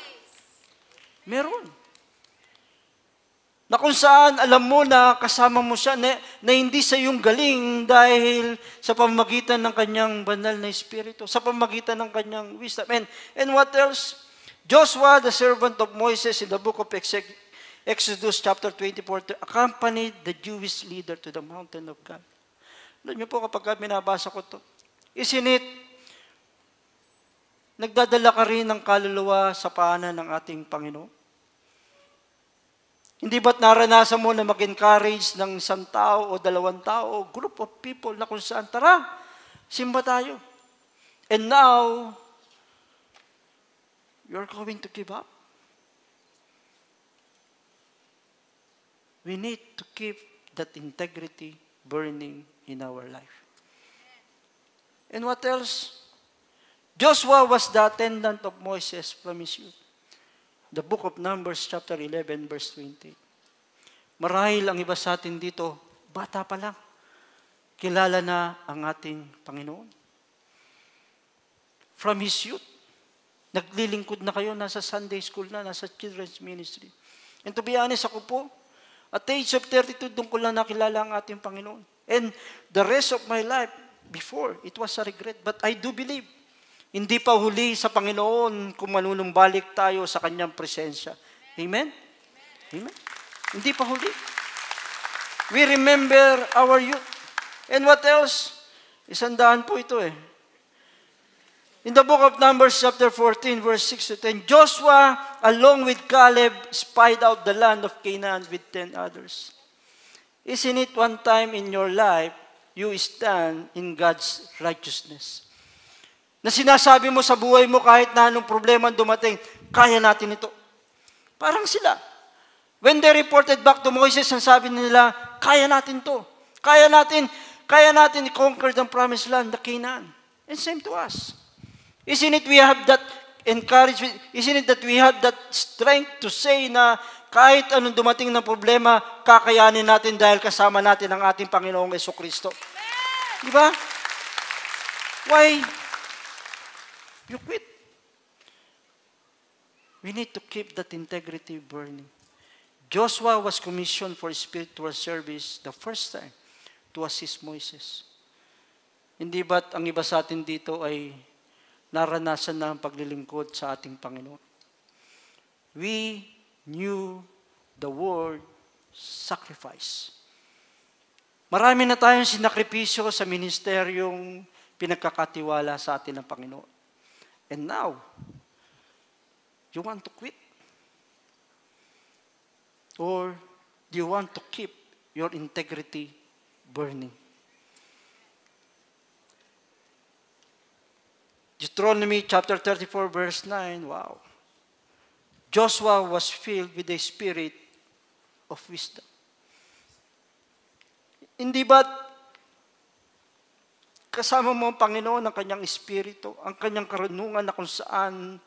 Meron. Na kung saan alam mo na kasama mo siya, na hindi sa iyong galing dahil sa pamamagitan ng kanyang banal na espiritu, sa pamamagitan ng kanyang wisdom. And what else? Joshua, the servant of Moses in the book of Exodus chapter 24, accompanied the Jewish leader to the mountain of God. Alam niyo po kapag binabasa ko to, isn't it, nagdadala ka rin ng kaluluwa sa paanan ng ating Panginoon? Hindi ba't naranasan mo na mag-encourage ng isang tao o dalawang tao, group of people na kung saan, tara, simba tayo. And now, you're going to give up. We need to keep that integrity burning in our life. And what else? Joshua was the attendant of Moses from his youth. The book of Numbers, chapter 11, verse 20. Marahil ang iba sa atin dito, bata pa lang, kilala na ang ating Panginoon. From his youth, naglilingkod na kayo, nasa Sunday school na, nasa children's ministry. And to be honest, ako po, at the age of 32, doon ko lang nakilala ang ating Panginoon. And the rest of my life, before, it was a regret. But I do believe, hindi pa huli sa Panginoon kung manunumbalik tayo sa Kanyang presensya. Amen? Amen? Hindi pa huli. We remember our youth. And what else? Isandaan po ito eh. In the book of Numbers chapter 14, verse 6-10, Joshua, along with Caleb, spied out the land of Canaan with 10 others. Isn't it one time in your life, you stand in God's righteousness? Na sinasabi mo sa buhay mo kahit na anong problema dumating, kaya natin ito. Parang sila. When they reported back to Moses, ang sabi nila, kaya natin to. Kaya natin i-conquer the promised land, the Canaan. And same to us. Isn't it we have that encouragement? Isn't it that we have that strength to say na kahit anong dumating na problema, kakayanin natin dahil kasama natin ang ating Panginoong Jesucristo. Di ba? Why? You quit. We need to keep that integrity burning. Joshua was commissioned for spiritual service the first time to assist Moses. Hindi ba't ang iba sa atin dito ay naranasan na ang paglilingkod sa ating Panginoon? We knew the word sacrifice. Marami na tayong sinakripisyo sa ministeryong pinagkakatiwala sa atin ng Panginoon. And now, you want to quit? Or do you want to keep your integrity burning? Deuteronomy chapter 34, verse 9, wow. Joshua was filled with the spirit of wisdom. Hindi ba't kasama mo ang Panginoon, ang kanyang espiritu, ang kanyang karunungan na kung saan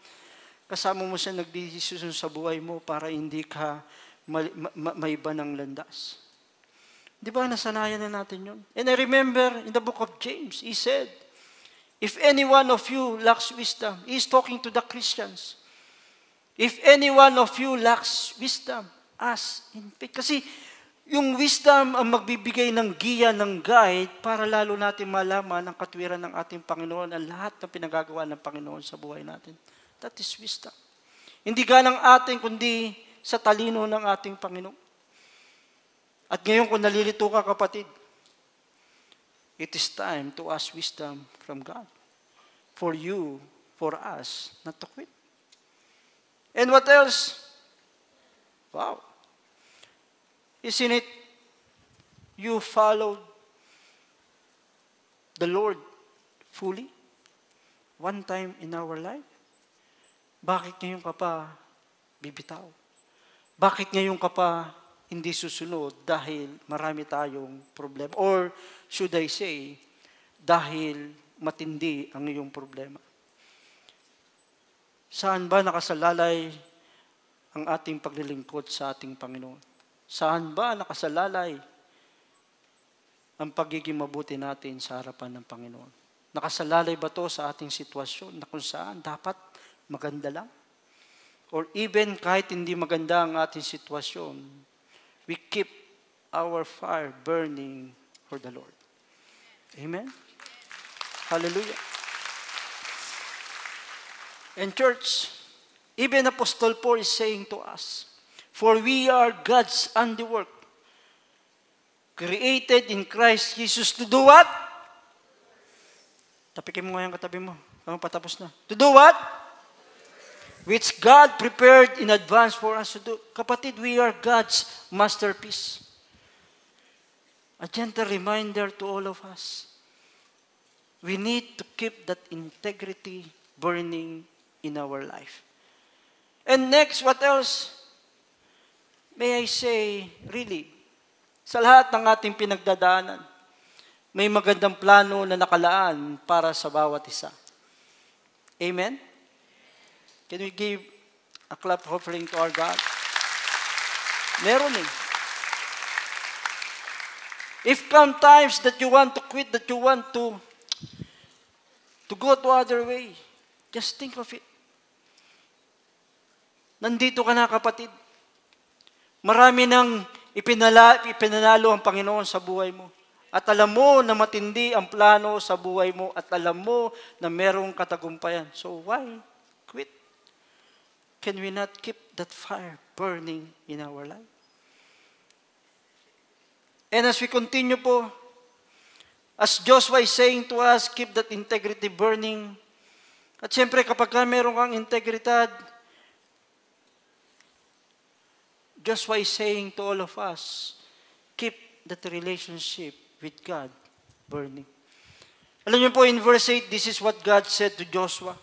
kasama mo siya nagdesisyon sa buhay mo para hindi ka may iba ng landas. Di ba, nasanayan na natin yun? And I remember in the book of James, he said, if any one of you lacks wisdom, he's talking to the Christians. If any one of you lacks wisdom, ask in faith. Kasi yung wisdom ang magbibigay ng giya, ng guide, para lalo natin malaman ang katwiran ng ating Panginoon, ang lahat ng pinagagawa ng Panginoon sa buhay natin. That is wisdom. Hindi ganang atin, kundi sa talino ng ating Panginoon. At ngayon kung nalilito ka, kapatid, it is time to ask wisdom from God. For you, for us, not to quit. And what else? Wow. Isn't it you followed the Lord fully? One time in our life? Bakit ngayon ka pa bibitaw? Bakit ngayon ka pa hindi susunod dahil marami tayong problema? Or should I say, dahil matindi ang iyong problema? Saan ba nakasalalay ang ating paglilingkod sa ating Panginoon? Saan ba nakasalalay ang pagiging mabuti natin sa harapan ng Panginoon? Nakasalalay ba to sa ating sitwasyon na kung saan dapat maganda lang? Or even kahit hindi maganda ang ating sitwasyon, we keep our fire burning for the Lord. Amen? Hallelujah. And church, even Apostle Paul is saying to us, for we are God's handiwork, created in Christ Jesus to do what? Tapikin mo nga yung katabi mo. Patapos na. To do what? Which God prepared in advance for us to do. Kapatid, we are God's masterpiece. A gentle reminder to all of us. We need to keep that integrity burning in our life. And next, what else? May I say, really, sa lahat ng ating pinagdadaanan, may magandang plano na nakalaan para sa bawat isa. Amen? Can we give a clap offering to our God? Meron eh. If come times that you want to quit, that you want to go to other way, just think of it. Nandito ka na, kapatid. Marami nang ipinanalo ang Panginoon sa buhay mo. At alam mo na matindi ang plano sa buhay mo at alam mo na merong katagumpayan. So why quit? Can we not keep that fire burning in our life? And as we continue po, as Joshua is saying to us, keep that integrity burning. At siyempre kapag meron kang integridad, Joshua is saying to all of us, keep that relationship with God burning. Alam niyo po in verse 8, this is what God said to Joshua.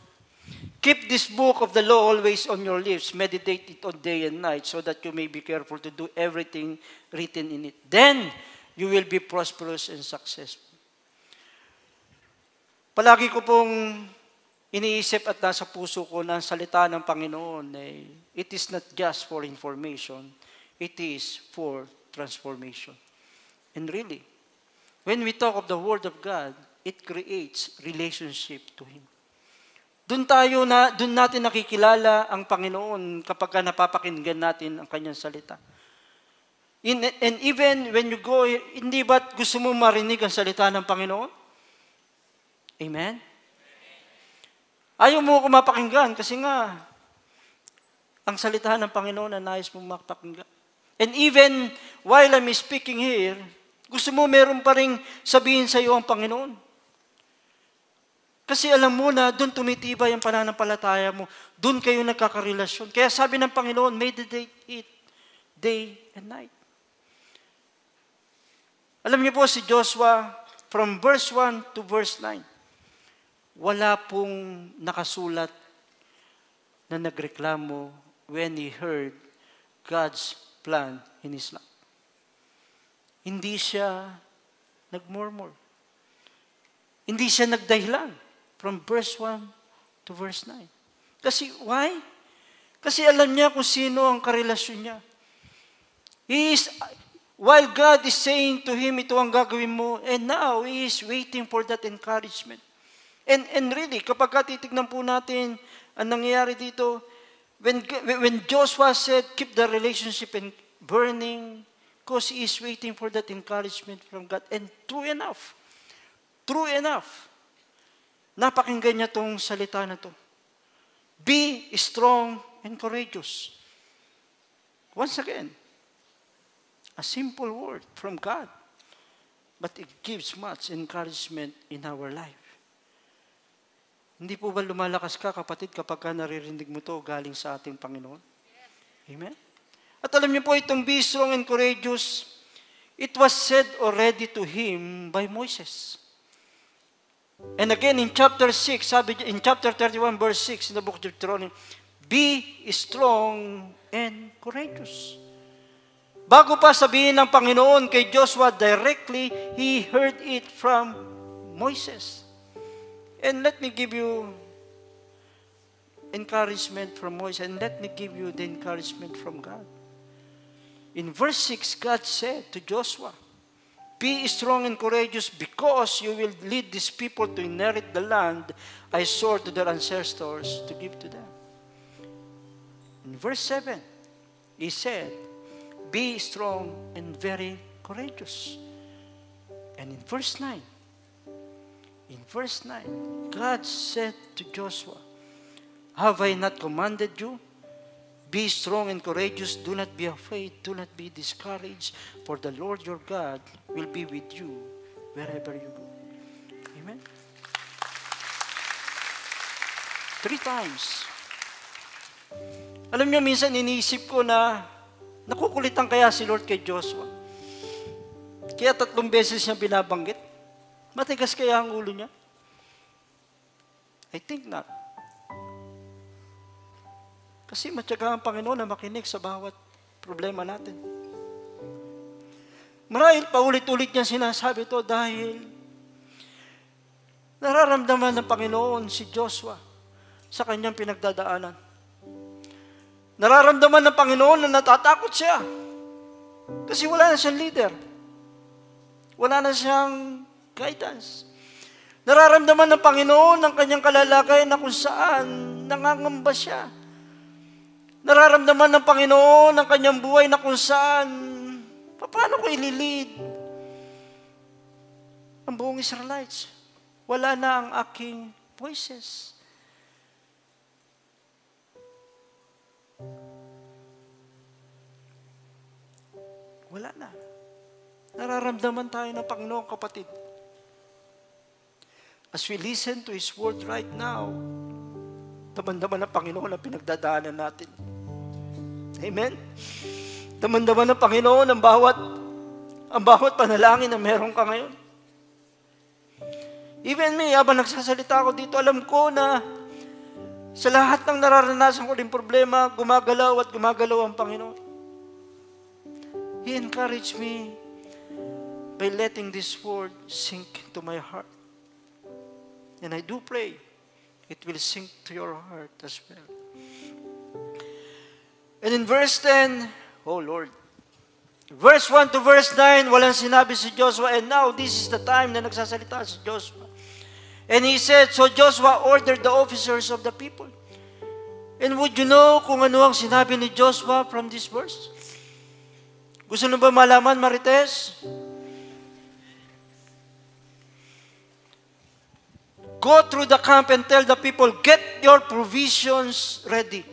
Keep this book of the law always on your lips. Meditate it on day and night so that you may be careful to do everything written in it. Then, you will be prosperous and successful. Palagi ko pong iniisip at nasa puso ko na ang salita ng Panginoon ay it is not just for information, it is for transformation. And really, when we talk of the Word of God, it creates relationship to Him. Doon natin nakikilala ang Panginoon kapag napapakinggan natin ang Kanyang salita. And even when you go, hindi ba't gusto mo marinig ang salita ng Panginoon? Amen? Ayaw mo kumapakinggan kasi nga, ang salita ng Panginoon na nais mong mapakinggan. And even while I'm speaking here, gusto mo meron pa rin sabihin sa iyo ang Panginoon. Kasi alam mo na doon tumitibay ang pananampalataya mo. Doon kayo nagkakarelasyon. Kaya sabi ng Panginoon, meditate it day and night. Alam niyo po si Joshua, from verse 1 to verse 9, wala pong nakasulat na nagreklamo when he heard God's plan in his life. Hindi siya nagmurmur. Hindi siya nagdahilan. From verse 1 to verse 9. Kasi, why? Kasi alam niya kung sino ang karelasyon niya. While God is saying to him, ito ang gagawin mo, and now he is waiting for that encouragement. And really, kapag titignan po natin ang nangyayari dito, when Joshua said, keep the relationship burning, because he is waiting for that encouragement from God. And true enough, napakinggan niya tong salita na to. Be strong and courageous. Once again, a simple word from God, but it gives much encouragement in our life. Hindi po ba lumalakas ka, kapatid, kapag ka naririnig mo to galing sa ating Panginoon? Amen? At alam niyo po, itong be strong and courageous, it was said already to him by Moses. And again, in chapter 6, in chapter 31, verse 6, in the book of Deuteronomy, be strong and courageous. Bago pa sabihin ng Panginoon kay Joshua directly, he heard it from Moses. And let me give you encouragement from Moses, and let me give you the encouragement from God. In verse 6, God said to Joshua, be strong and courageous because you will lead these people to inherit the land I swore to their ancestors to give to them. In verse 7, he said, be strong and very courageous. And in verse 9, God said to Joshua, have I not commanded you? Be strong and courageous. Do not be afraid. Do not be discouraged. For the Lord your God will be with you wherever you go. Amen? 3 times. Alam niyo, minsan iniisip ko na nakukulitan kaya si Lord kay Joshua. Kaya 3 beses niya binabanggit. Matigas kaya ang ulo niya? I think not. Kasi matyaga ang Panginoon na makinig sa bawat problema natin. Marahil paulit-ulit niya sinasabi ito dahil nararamdaman ng Panginoon si Joshua sa kanyang pinagdadaanan. Nararamdaman ng Panginoon na natatakot siya. Kasi wala na siyang leader. Wala na siyang guidance. Nararamdaman ng Panginoon ang kanyang kalalagay na kung saan nangangamba siya. Nararamdaman ng Panginoon ang kanyang buhay na kung saan, paano ko ililid ang buong Israelites? Wala na ang aking voices. Wala na. Nararamdaman tayo ng Panginoon, kapatid. As we listen to His Word right now, damdaman ng Panginoon ang pinagdadaanan natin. Amen? Damdaman ng Panginoon ang bawat panalangin na meron ka ngayon. Even me, habang nagsasalita ako dito, alam ko na sa lahat ng nararanasan ko din problema, gumagalaw ang Panginoon. He encouraged me by letting this word sink into my heart. And I do pray it will sink to your heart as well. And in verse 10, oh Lord, verse 1 to verse 9, walang sinabi si Joshua, and now this is the time na nagsasalita si Joshua. And he said, so Joshua ordered the officers of the people. And would you know kung ano ang sinabi ni Joshua from this verse? Gusto nyo ba malaman, Marites? Go through the camp and tell the people, get your provisions ready.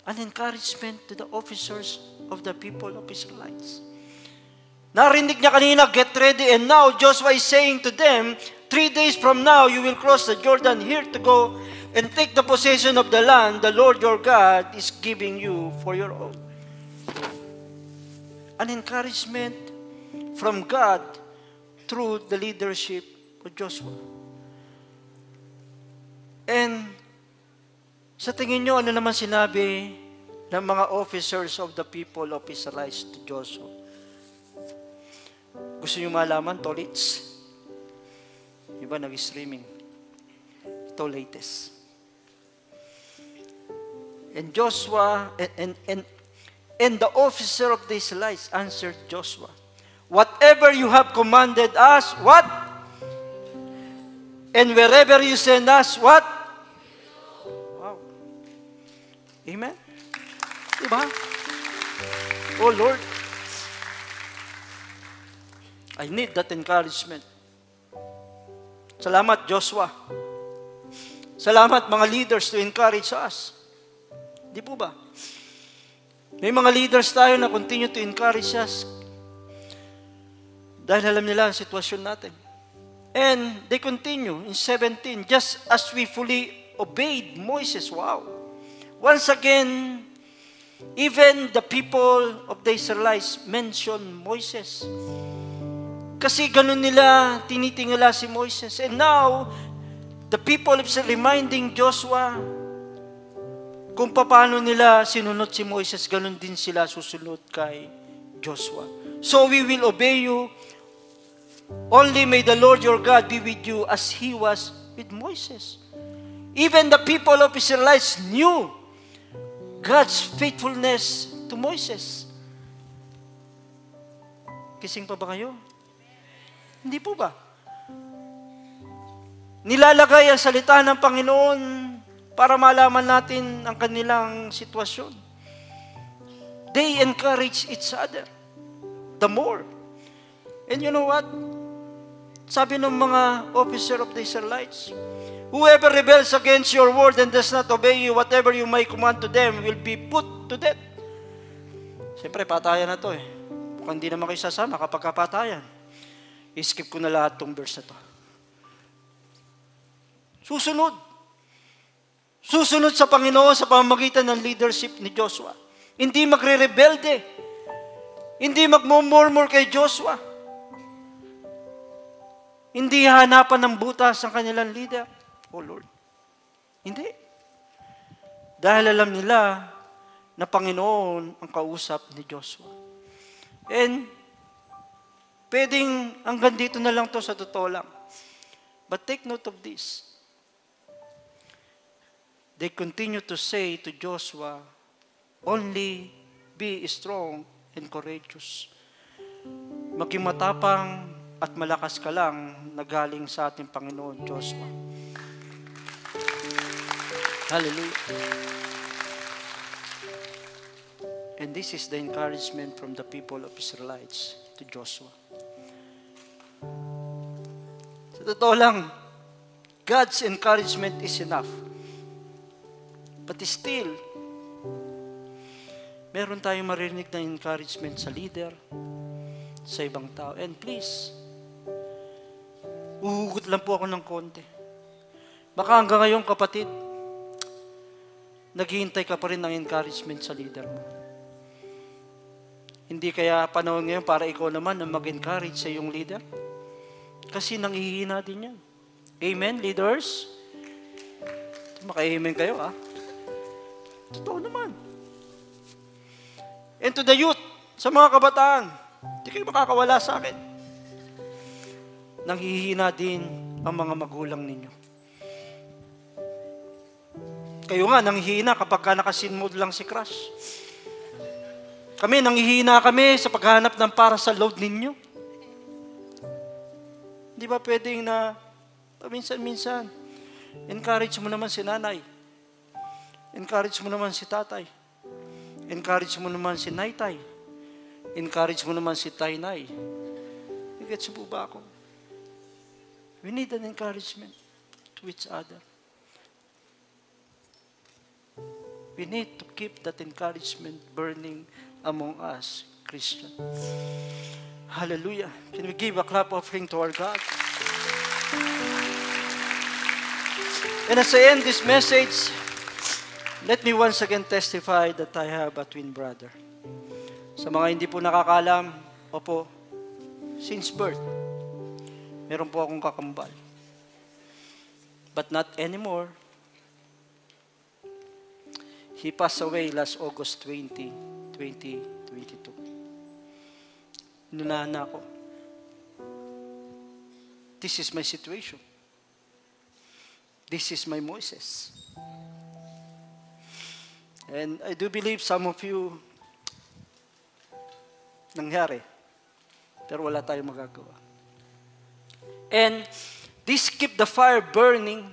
An encouragement to the officers of the people of Israelites. Narinig niya kanina, get ready, and now Joshua is saying to them, 3 days from now, you will cross the Jordan here to go and take the possession of the land the Lord your God is giving you for your own. An encouragement from God through the leadership of Joshua. And sa tingin nyo, ano naman sinabi ng mga officers of the people of Israelites to Joshua? Gusto nyo malaman, Tolits? Iba nag-streaming. Ito latest. And Joshua, And the officer of the Israelites answered Joshua, whatever you have commanded us, what? And wherever you send us, what? Wow. Amen? Diba? Oh Lord, I need that encouragement. Salamat, Joshua. Salamat, mga leaders, to encourage us. Di po ba? May mga leaders tayo na continue to encourage us dahil alam nila ang sitwasyon natin. And they continue in 17, just as we fully obeyed Moses. Wow. Once again, even the people of the Israelites mention Moses. Kasi ganun nila tinitingala si Moses. And now, the people is reminding Joshua kung paano nila sinunod si Moses, ganun din sila susunod kay Joshua. So we will obey you. Only may the Lord your God be with you as He was with Moses. Even the people of Israelites knew God's faithfulness to Moses. Kising pa ba kayo? Hindi po ba? Nilalagay ang salita ng Panginoon para malaman natin ang kanilang sitwasyon. They encourage each other the more. And you know what? Sabi ng mga officer of the Israelites, whoever rebels against your word and does not obey you, whatever you may command to them will be put to death. Siyempre, patayan na to eh. Kung hindi naman kayo sasama kapag kapatayan, i-skip ko na lahat tong verse na to. Susunod sa Panginoon sa pamamagitan ng leadership ni Joshua. Hindi magre-rebelde. Hindi magmumurmur kay Joshua. Hindi hanapan ng butas ang kanilang leader. Oh Lord. Hindi. Dahil alam nila na Panginoon ang kausap ni Joshua. And pwedeng hanggang dito na lang to sa totoo lang. But take note of this. They continue to say to Joshua, only be strong and courageous. Maging matapang at malakas ka lang na galing sa ating Panginoon, Joshua. Hallelujah. And this is the encouragement from the people of Israelites to Joshua. Sa totoo lang, God's encouragement is enough. But still, meron tayong marinig na encouragement sa leader, sa ibang tao. And please, uhugot lang po ako ng konti. Baka hanggang ngayon, kapatid, naghihintay ka pa rin ng encouragement sa leader mo. Hindi kaya panahon ngayon para ikaw naman na mag-encourage sa iyong leader? Kasi nanghihina din yan. Amen, leaders? Maka-amen kayo, Totoo naman. And to the youth, sa mga kabataan, hindi kayo makakawala sa akin. Nanghihina din ang mga magulang ninyo. Kayo nga, nanghihina kapag nakasinmod lang si crush. Kami, nanghihina kami sa paghanap ng para sa load ninyo. Di ba pwedeng na, minsan-minsan, encourage mo naman si nanay. Encourage mo naman si tatay. Encourage mo naman si naitay. Encourage mo naman si tainay. Gets mo ba ako? We need an encouragement to each other. We need to keep that encouragement burning among us, Christian. Hallelujah. Can we give a clap offering to our God? And as I end this message, let me once again testify that I have a twin brother. Sa mga hindi po nakakalam, opo, since birth, meron po akong kakambal. But not anymore. He passed away last August 20, 2022. Inunahan na ako. This is my situation. This is my Moses. And I do believe some of you nangyari. Pero wala tayong magagawa. And this keep the fire burning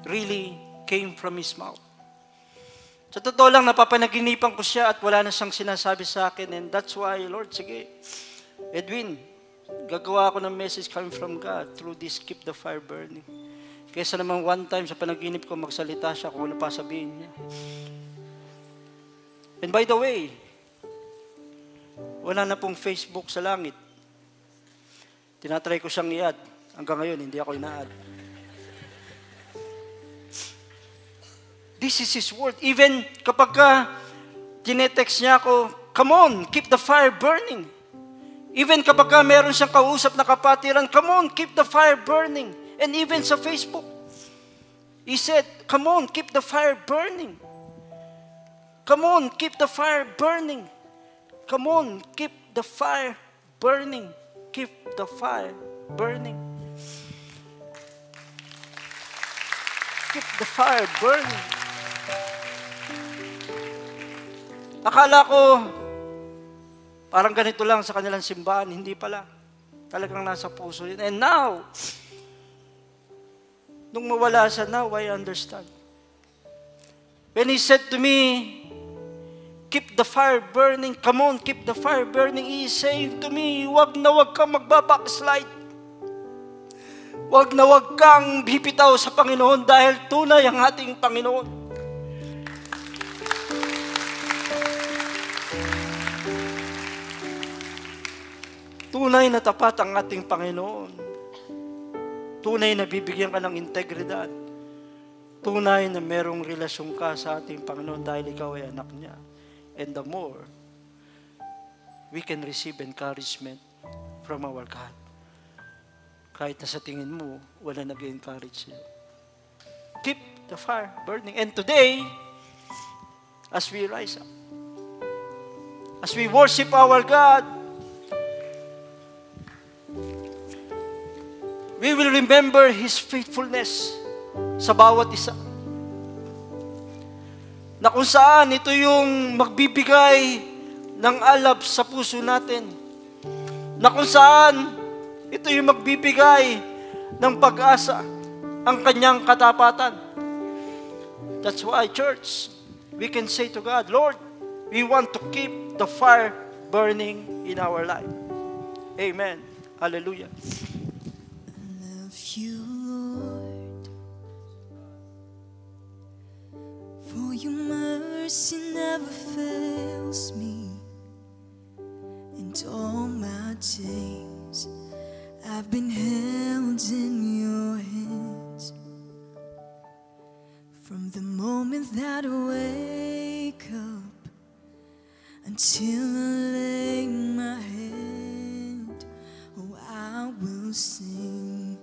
really came from His mouth. Sa totoo lang, napapanaginipan ko siya at wala na siyang sinasabi sa akin. And that's why, Lord, sige, Edwin, gagawa ako ng message coming from God through this keep the fire burning. Kaysa naman one time sa panaginip ko, magsalita siya kung ano pa sabihin niya. And by the way, wala na pong Facebook sa langit. Tinatry ko siyang i-add. Hanggang ngayon, hindi ako ina-add. This is His word. Even kapag tinetext niya ako, come on, keep the fire burning. Even kapag meron siyang kausap na kapatiran, come on, keep the fire burning. And even sa Facebook, he said, come on, keep the fire burning. Come on, keep the fire burning. Come on, keep the fire burning. Keep the fire burning. Keep the fire burning. Akala ko, parang ganito lang sa kanilang simbahan. Hindi pala. Talagang nasa puso yun. And now, nung mawala siya, now I understand. When he said to me, keep the fire burning, come on, keep the fire burning, he is saying to me, wag na wag kang magbabackslide. Wag na wag kang bibitaw sa Panginoon dahil tunay ang ating Panginoon. Tunay na tapat ang ating Panginoon. Tunay na bibigyan ka ng integridad. Tunay na merong relasyon ka sa ating Panginoon dahil ikaw ay anak niya. And the more, we can receive encouragement from our God. Kahit na sa tingin mo, wala nag-encourage sa'yo. Keep the fire burning. And today, as we rise up, as we worship our God, we will remember His faithfulness sa bawat isa. Na kung saan ito yung magbibigay ng alab sa puso natin. Na kung saan ito yung magbibigay ng pag-asa, ang kanyang katapatan. That's why, church, we can say to God, Lord, we want to keep the fire burning in our life. Amen. Hallelujah. You, Lord, for your mercy never fails me, and all my days I've been held in your hands. From the moment that I wake up until I lay my head, oh, I will sing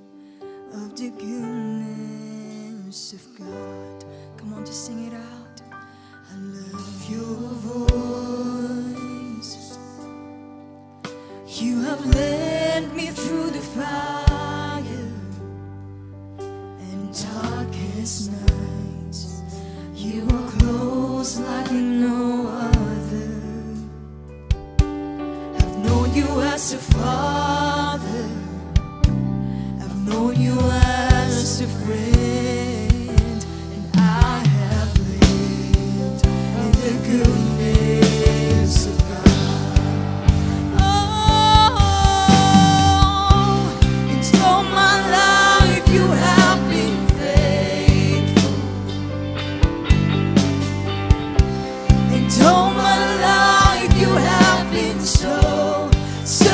of the goodness of God. Come on, just sing it out. I love your voice. You have led me through the fire and darkest nights. You are close like no other. I've known you as a father. Known you as a friend, and I have lived in the goodness of God. Oh, it's all my life you have been faithful, and all my life you have been so, so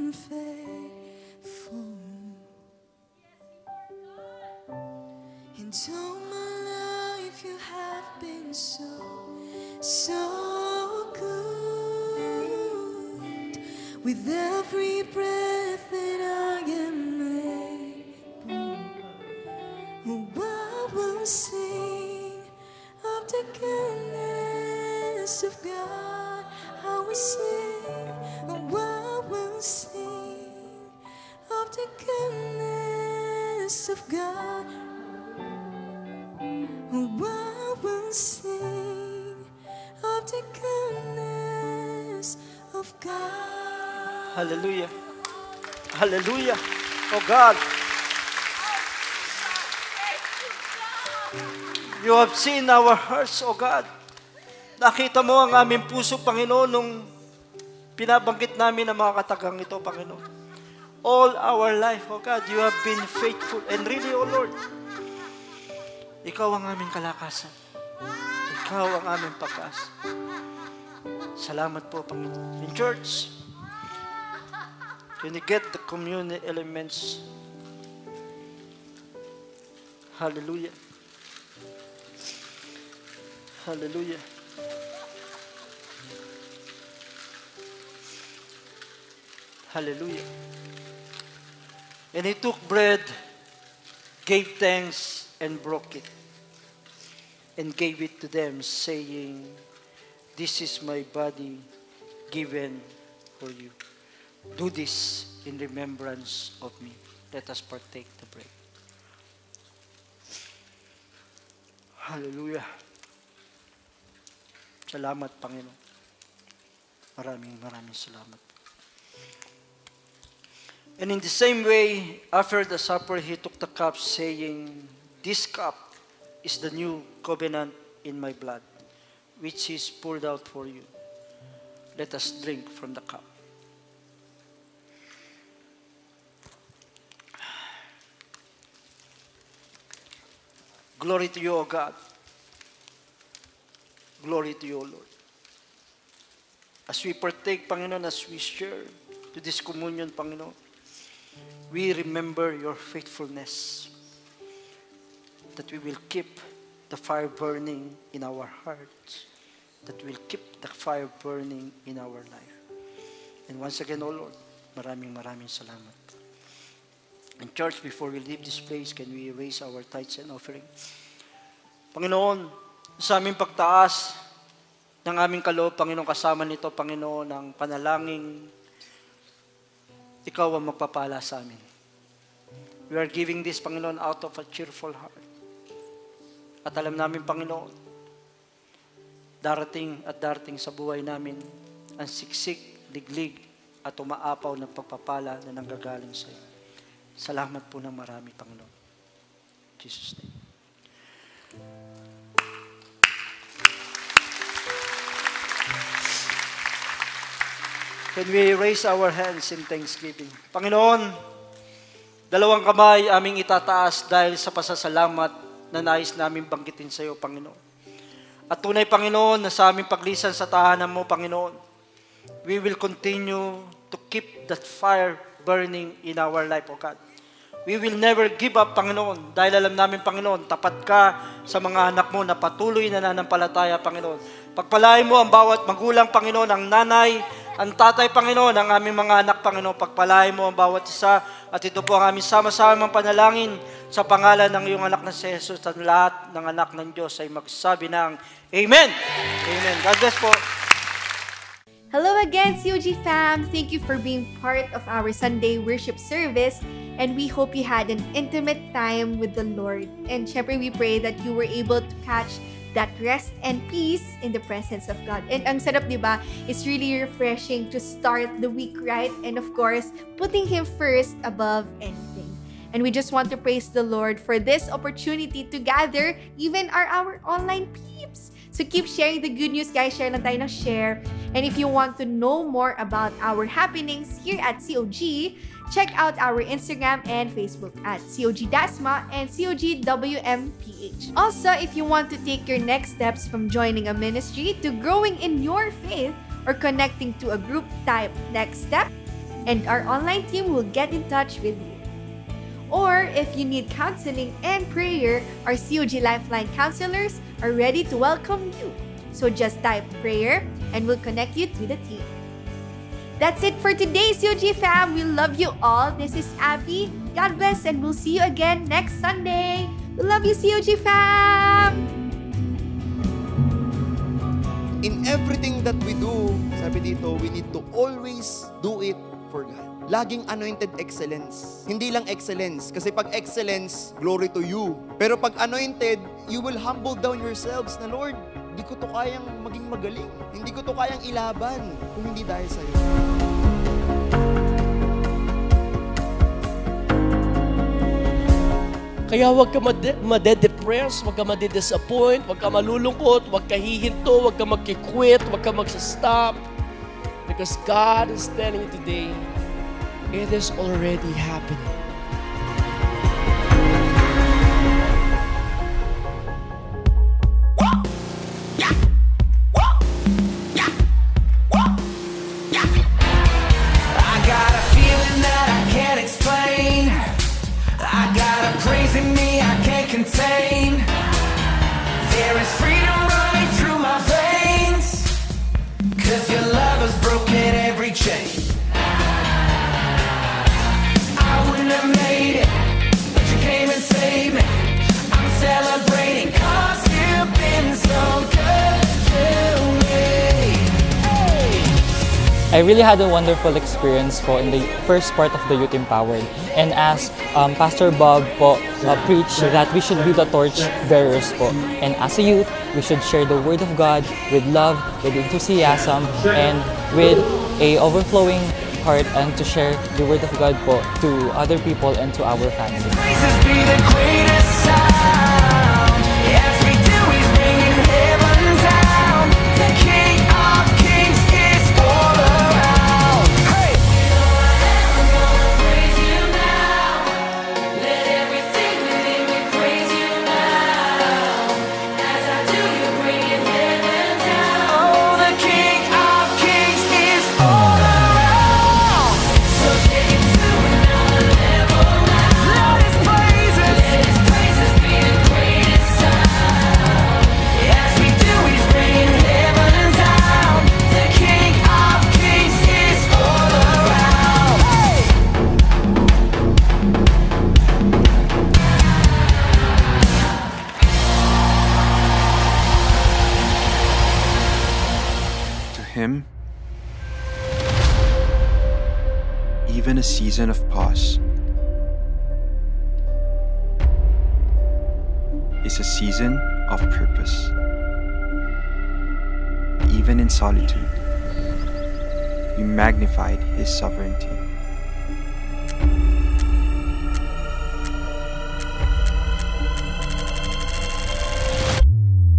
been faithful. And all my life you have been so, so good. With every breath that I am able, oh, I will sing of the goodness of God. I will sing, oh, I will sing of the goodness of God. Oh, I will sing of the goodness of God. Hallelujah. Hallelujah. Oh God. You have seen our hearts, oh God. Nakita mo ang aming puso, Panginoon, nung pinabanggit namin ang mga katagang ito, Panginoon. All our life, oh God, you have been faithful. And really, oh Lord, Ikaw ang aming kalakasan. Ikaw ang aming pag-asa. Salamat po, Panginoon. In church, can you get the communion elements? Hallelujah. Hallelujah. Hallelujah. And he took bread, gave thanks, and broke it, and gave it to them, saying, "This is my body given for you. Do this in remembrance of me." Let us partake the bread. Hallelujah. Salamat, Panginoon. Maraming salamat. And in the same way, after the supper, he took the cup, saying, "This cup is the new covenant in my blood, which is poured out for you. Let us drink from the cup." Glory to you, O God. Glory to you, O Lord. As we partake, Panginoon, as we share to this communion, Panginoon, we remember your faithfulness, that we will keep the fire burning in our hearts, that we'll keep the fire burning in our life. And once again, O Lord, maraming salamat. And church, before we leave this place, can we raise our tithes and offering? Panginoon, sa aming pagtaas ng aming kaloob, Panginoon, kasama nito, Panginoon, ang panalangin, Ikaw ang magpapala sa amin. We are giving this, Panginoon, out of a cheerful heart. At alam namin, Panginoon, darating sa buhay namin ang siksik, liglig, at umaapaw ng pagpapala na nanggagaling sa iyo. Salamat po ng marami, Panginoon. In Jesus' name. Can we raise our hands in thanksgiving? Panginoon, dalawang kamay aming itataas dahil sa pasasalamat na nais namin banggitin sa iyo, Panginoon. At tunay, Panginoon, na sa aming paglisan sa tahanan mo, Panginoon, we will continue to keep that fire burning in our life, O God. We will never give up, Panginoon, dahil alam namin, Panginoon, tapat ka sa mga anak mo na patuloy na nananampalataya, Panginoon. Pagpalain mo ang bawat magulang, Panginoon, ang nanay, ang tatay, Panginoon, ang aming mga anak, Panginoon. Pagpalain mo ang bawat isa. At ito po ang aming sama-samang panalangin sa pangalan ng iyong anak na si Jesus, at lahat ng anak ng Diyos ay magsabi ng Amen! Amen. God bless po. Hello again, COG fam! Thank you for being part of our Sunday worship service, and we hope you had an intimate time with the Lord. And syempre, we pray that you were able to catch that rest and peace in the presence of God. And ang sarap, di ba? It's really refreshing to start the week right, and of course, putting Him first above anything. And we just want to praise the Lord for this opportunity to gather, even our online peeps. So keep sharing the good news, guys. Share lang tayo ng share. And if you want to know more about our happenings here at COG, check out our Instagram and Facebook at COG Dasma and COG WMPH. Also, if you want to take your next steps from joining a ministry to growing in your faith or connecting to a group type next step, and our online team will get in touch with you. Or if you need counseling and prayer, our COG Lifeline counselors are ready to welcome you. So just type prayer and we'll connect you to the team. That's it for today, COG fam. We love you all. This is Abby. God bless, and we'll see you again next Sunday. We love you, COG fam! In everything that we do, sabi dito, we need to always do it for God. Laging anointed excellence. Hindi lang excellence. Kasi pag excellence, glory to you. Pero pag anointed, you will humble down yourselves na, Lord, hindi ko to kayang maging magaling. Hindi ko to kayang ilaban kung hindi dahil sa'yo. Kaya huwag ka made-depress, huwag ka made-disappoint, huwag ka malulungkot, huwag ka hihinto, huwag ka mag-quit, huwag ka mag-stop. Because God is telling you today, it is already happening. I really had a wonderful experience po in the first part of the Youth Empowered. And as Pastor Bob po preached that we should be the torch bearers po. And as a youth, we should share the Word of God with love, with enthusiasm, and with a overflowing heart, and to share the Word of God po to other people and to our family. Him, even a season of pause is a season of purpose. Even in solitude, we magnified His sovereignty.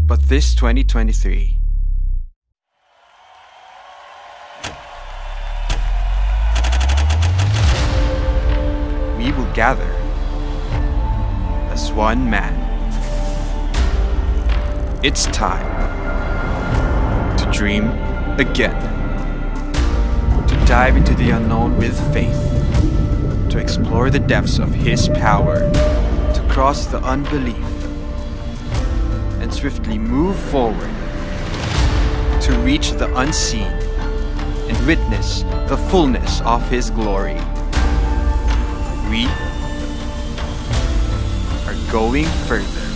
But this 2023, we will gather as one man. It's time to dream again, to dive into the unknown with faith, to explore the depths of His power, to cross the unbelief, and swiftly move forward, to reach the unseen and witness the fullness of His glory. We are going further.